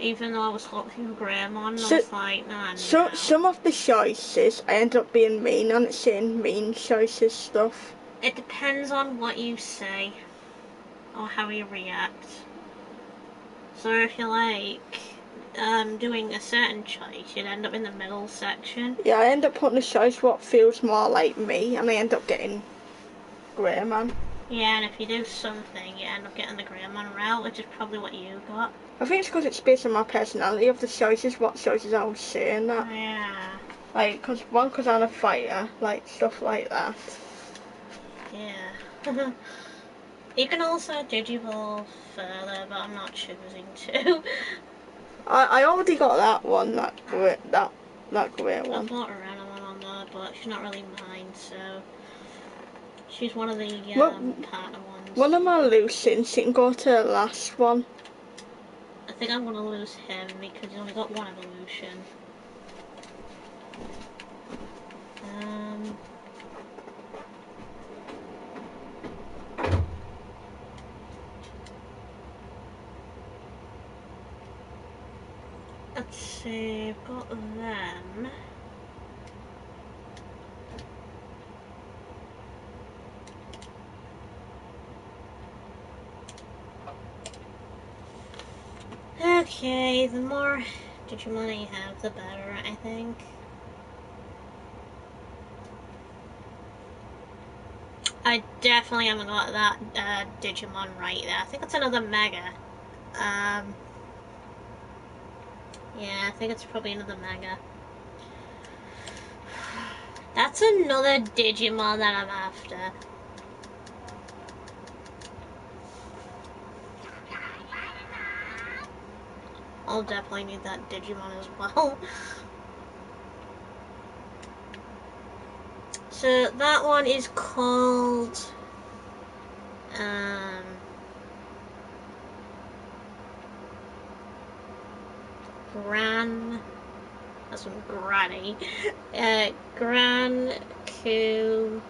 even though I was hoping for Greymon. So, I was like, nah. Some of the choices I end up being mean on it, saying mean choices stuff. It depends on what you say or how you react. So if you're like, doing a certain choice, you'd end up in the middle section. Yeah, I end up putting a choice what feels more like me, and I end up getting Greyman. Yeah, and if you do something, you end up getting the Greymon route, which is probably what you got. I think it's because it's based on my personality of the choices, what choices I was saying that. Yeah. Like, because I'm a fighter, like, stuff like that. Yeah. You can also Digivolve further, but I'm not choosing to. I already got that one, that great I one. bought a random one on there, but she's not really mine, so she's one of the partner ones. One of my losing, she can go to the last one. I think I'm gonna lose him because he's only got one evolution. Let's see, I've got them. Okay, the more Digimon you have, the better, I think. I definitely haven't got that Digimon right there. I think it's another Mega. Yeah, I think it's probably another Mega. That's another Digimon that I'm after. I'll definitely need that Digimon as well. So that one is called Gran. That's from Granny. Gran Ku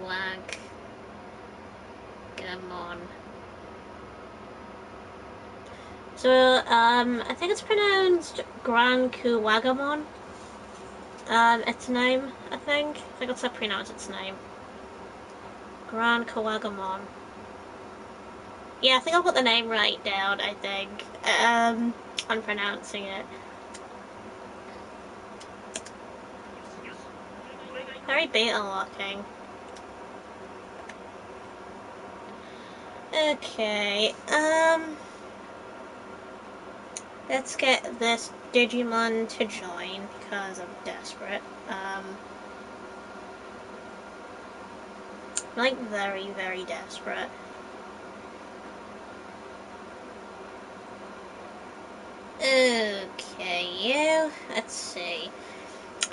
Wagamon. So I think it's pronounced Gran Ku Wagamon. Its name, I think that's how I pronounce its name. Gran Kawagamon. Yeah, I think I've got the name right down, I think. I'm pronouncing it. Very beta looking. Okay, let's get this Digimon to join, because I'm desperate. Like, very, very desperate. Okay, you. Let's see.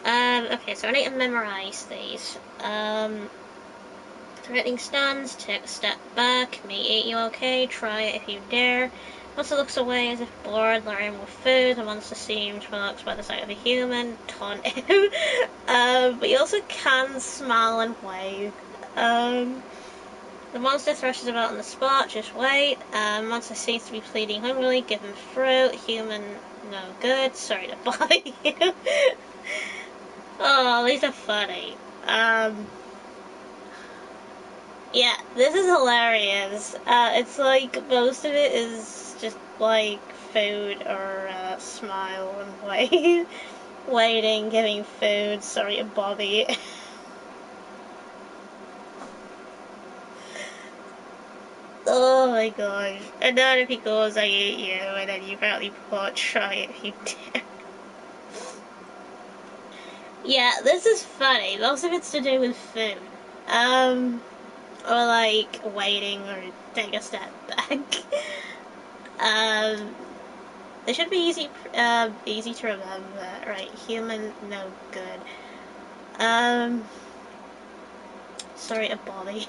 Okay, so I need to memorize these. Threatening stands, take a step back, may eat you okay, try it if you dare. Monster looks away as if bored, luring with food. The monster seems relaxed by the sight of a human, taunt him. But you also can smile and wave. The monster thrashes about on the spot, just wait. Monster seems to be pleading hungrily, give him fruit. Human, no good, sorry to bother you. Oh, these are funny. Yeah, this is hilarious. It's like most of it is just like food or smile and wait, waiting, giving food. Sorry, Bobby. Oh my gosh! And then if he goes, "I eat you," and then you barely put, "Try it if you dare." Yeah, this is funny. Most of it's to do with food. Or like waiting or take a step back. They should be easy to remember, right? Human, no good. Sorry, a body.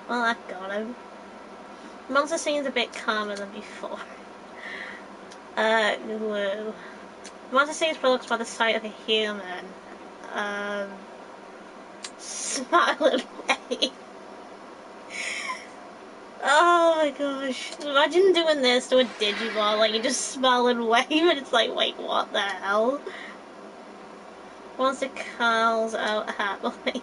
Well, I got him. Monster seems a bit calmer than before. Woo. Monster seems provoked by the sight of a human. Smile away. Oh my gosh. Imagine doing this to a Digimon, like you just smile and wave, and it's like, wait, what the hell? Monster calls out happily.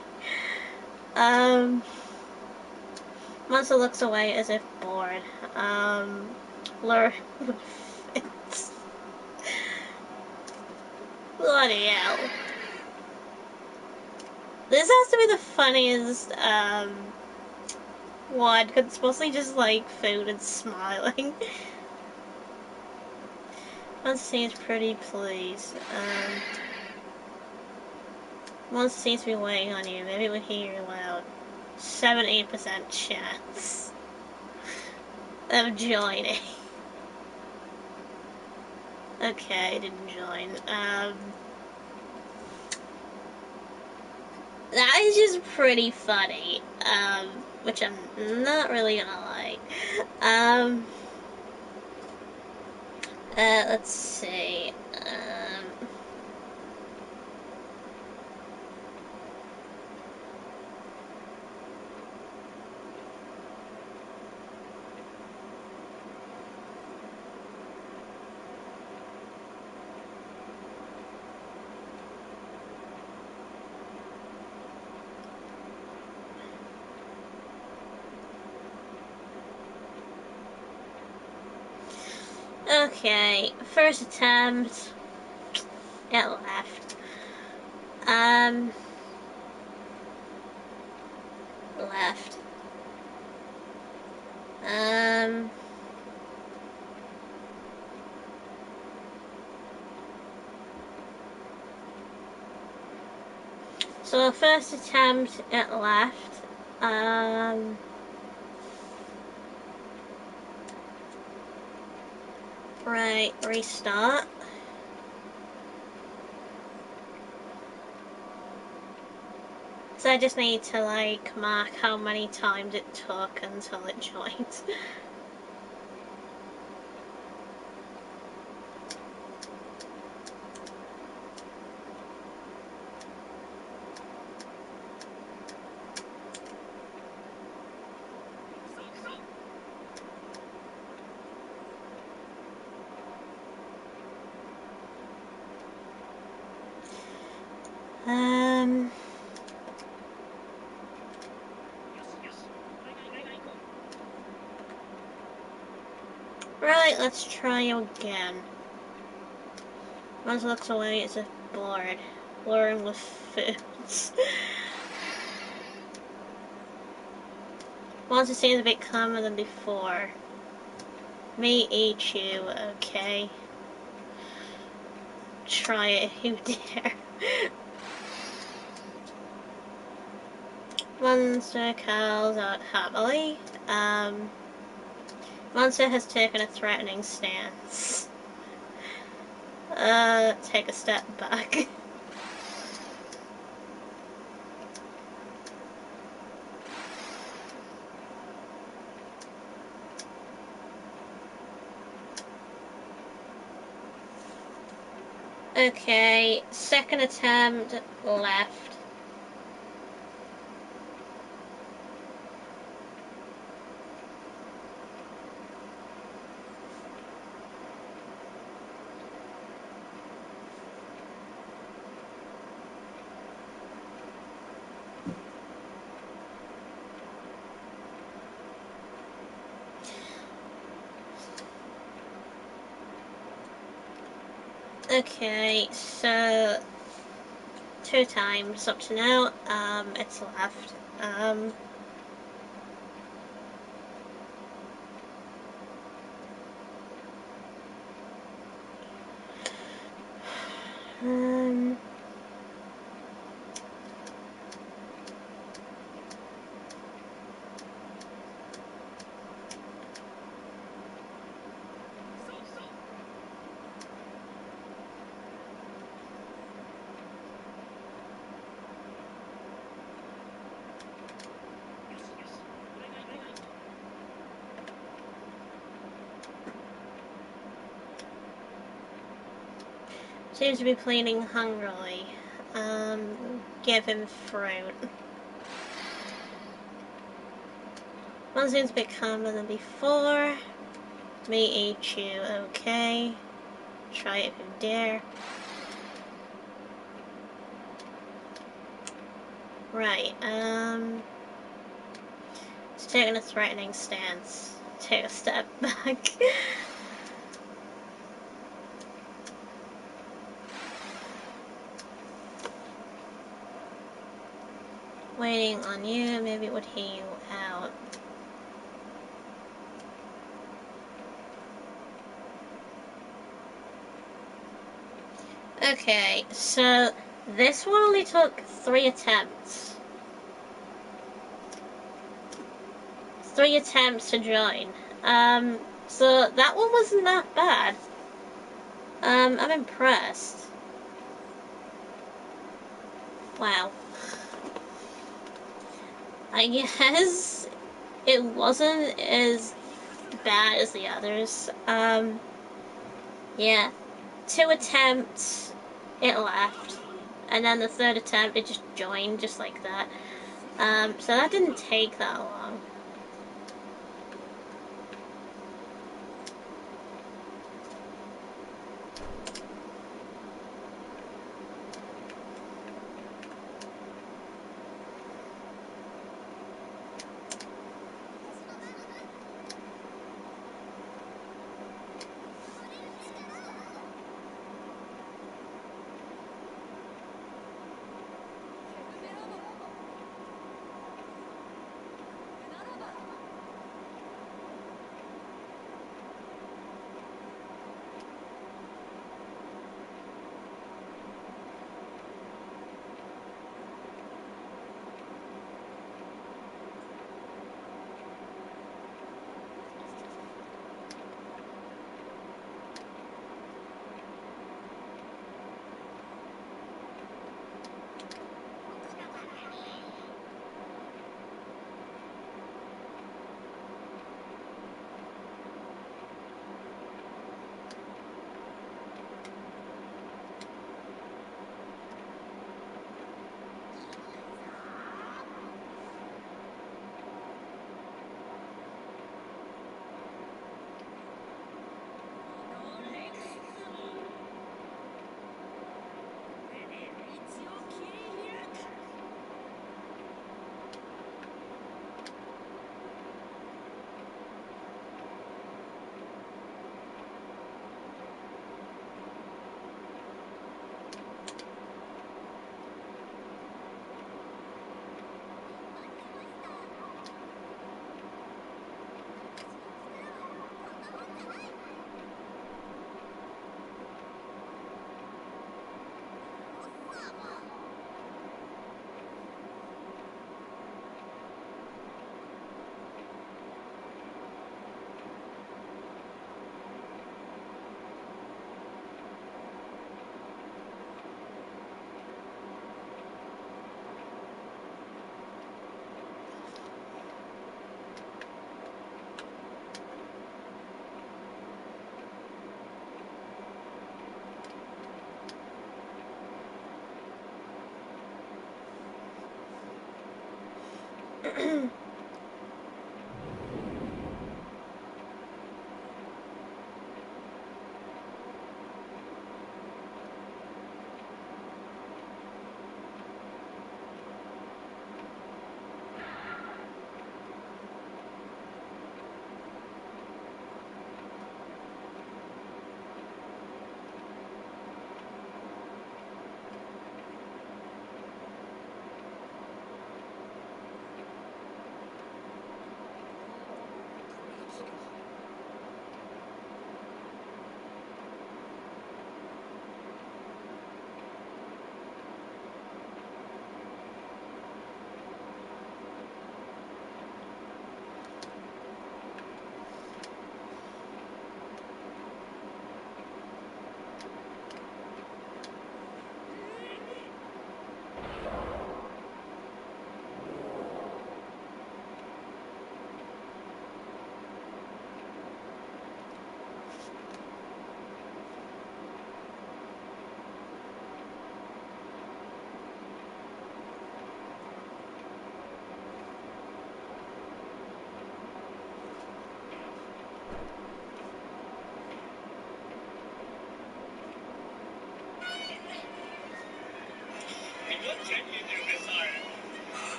Monster looks away as if bored. Lure with fits. Bloody hell. This has to be the funniest one, because it's mostly just like food and smiling. Once seems pretty pleased. Once seems to be waiting on you. Maybe we hear you loud. 70% chance of joining. Okay, didn't join. That is just pretty funny. Which I'm not really gonna like. Let's see. Okay, first attempt. It left. Left. So first attempt, it left. Right, restart. So I just need to like mark how many times it took until it joined. Right, let's try again. Once looks away, it's a bored. Luring with foods. Once it seems a bit calmer than before. May eat you, okay. Try it if you dare. Monster calls out happily. Monster has taken a threatening stance. Take a step back. Okay, second attempt, left. Okay, so 2 times up to now. It's left. Um, Seems to be pleading hungrily. Give him fruit. One seems a bit calmer than before. May eat you, okay. Try it if you dare. Right, it's taking a threatening stance. take a step back. Waiting on you, maybe it would hear you out. Okay, so this one only took 3 attempts. 3 attempts to join. So that one wasn't that bad. I'm impressed. Wow. I guess it wasn't as bad as the others. Yeah. 2 attempts, it left. And then the 3rd attempt, it just joined just like that. So that didn't take that long.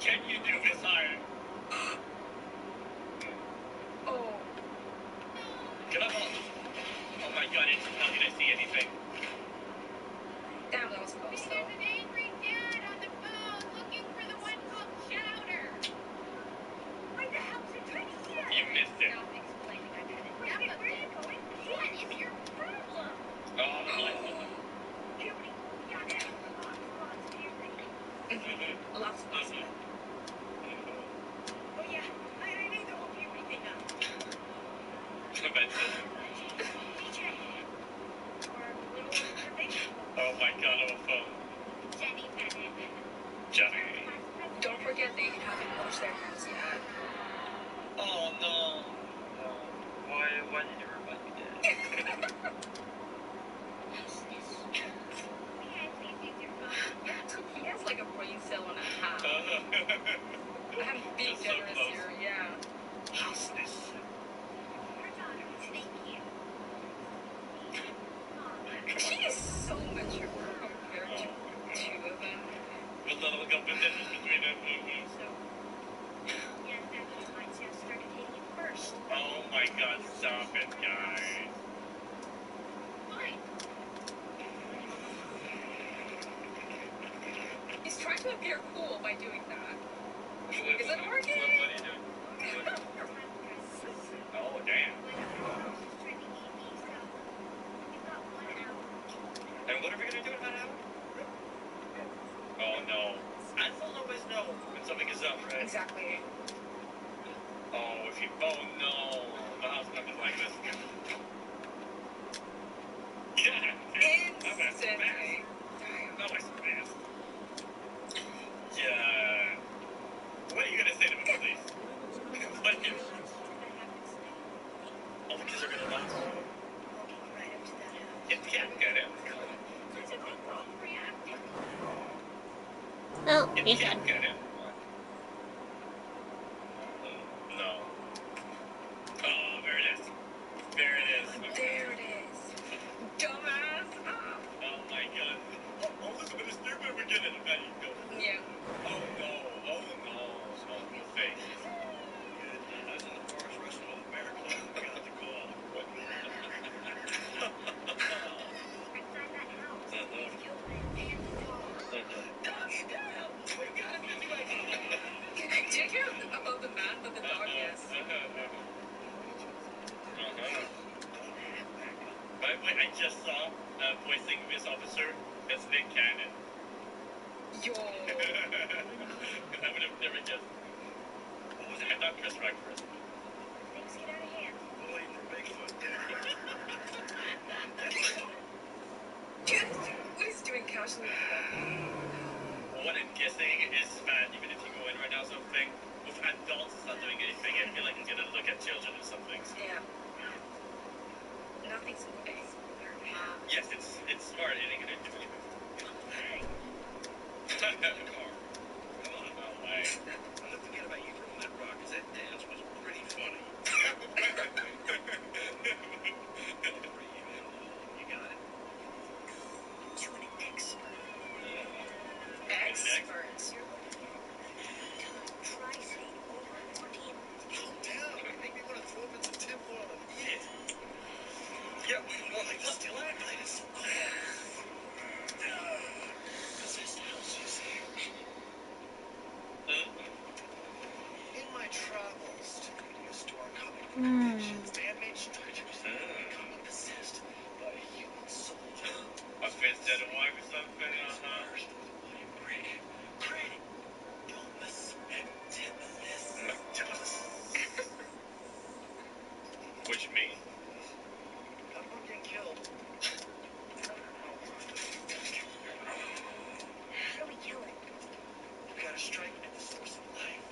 can you do this hard? Oh. Can I fall? Oh my god, how did I see anything? Damn, that was close though. There's an angry dad on the phone looking for the one called Chowder. Where the hell's your tiny kid? You missed it. Stop explaining. I've had enough of this. Where are you going? What is your problem? Oh, no. Puberty. Yeah, lots of puberty. Lots of Oh yeah, I made the whole puberty thing up. DJ. Or little big. Oh my god, I'm a phone. Jenny Bennett. Jenny. Don't forget they haven't washed their hands yet. Oh no. No. Why did you remind me that? He has like a brain cell and a half. I'm being So generous close. here, yeah. Houseness. He is so mature compared to two of them. A little competition between them. Oh my god, stop it, guys. He's trying to appear cool by doing that. Is it working? What are you doing? Oh, damn. And what are we gonna do in that hour? Oh no. I don't always know when something is up, right? Exactly. Oh, if you. Oh no. The house number like this. Yeah. Instantly. That was fast. Yeah. What are you gonna say to the police? What is? Oh, the kids are gonna laugh. It can't get it. Oh, It he's can't dead. get it. No. Oh, there it is. There it is. There it is. Dumbass. Oh my god. Oh, Elizabeth is stupid. We're getting it. There you go. Yeah. Oh no. Oh no. Small little face. I was in the forest wrestling with a bear club. I got the call. Do you care about the man, but the dog, yes. By the way, I just saw voicing this officer. That's Nick Cannon. Yo. I would have never guessed. What was it? I thought Chris Rock first. Things get out of hand. Waiting for Bigfoot. What is doing casually? What I'm guessing is that even if you go in right now, something with adults is not doing anything, I feel like it's gonna look at children or something. Yeah. Nothing's moving. Yes, it's smart. It ain't gonna do anything. Come on, no way. I'm not forget about you throwing that rock, 'cause that dance was pretty funny. You got it? To an expert. Experts. Try saying over 14. Down. Make me want to throw him in some tinfoil and eat it. Yeah, well, like this still activated so in my travels to restore comic predictions, man-made structures become possessed by a human soul. A fist dead alive or something? Great. Domus Mentimus. Which means? Everyone getting killed. How do we kill it? We gotta strike at the source of life.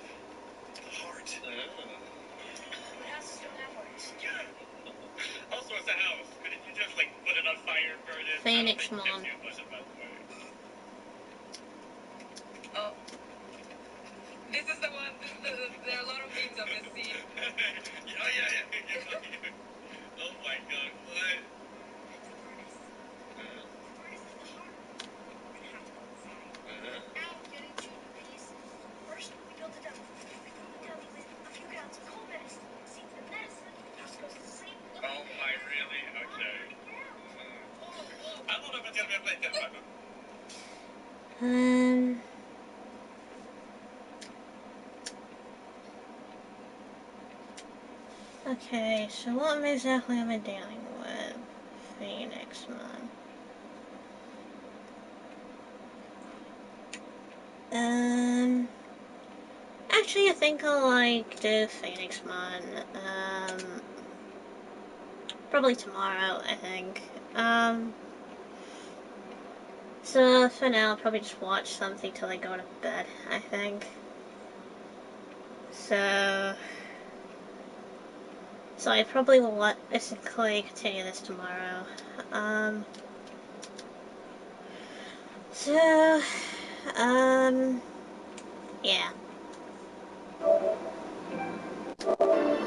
The heart. But houses don't have hearts. Also, it's a house. Couldn't you just, like, put it on fire and burn it? Phoenix I don't Mom. think Gypsy was about the way. Oh. This is the one. There are a lot of memes of this scene. Yeah. Oh my god, what? It's a furnace. The furnace is the heart. We're gonna have to go inside. Now, getting to the piece. First, Okay, so what exactly am I dealing with? Phoenix Man. Actually, I think I'll like do Phoenix Man. Probably tomorrow, I think. So for now, I'll probably just watch something till I go to bed, I think. So I probably will basically continue this tomorrow. So, yeah.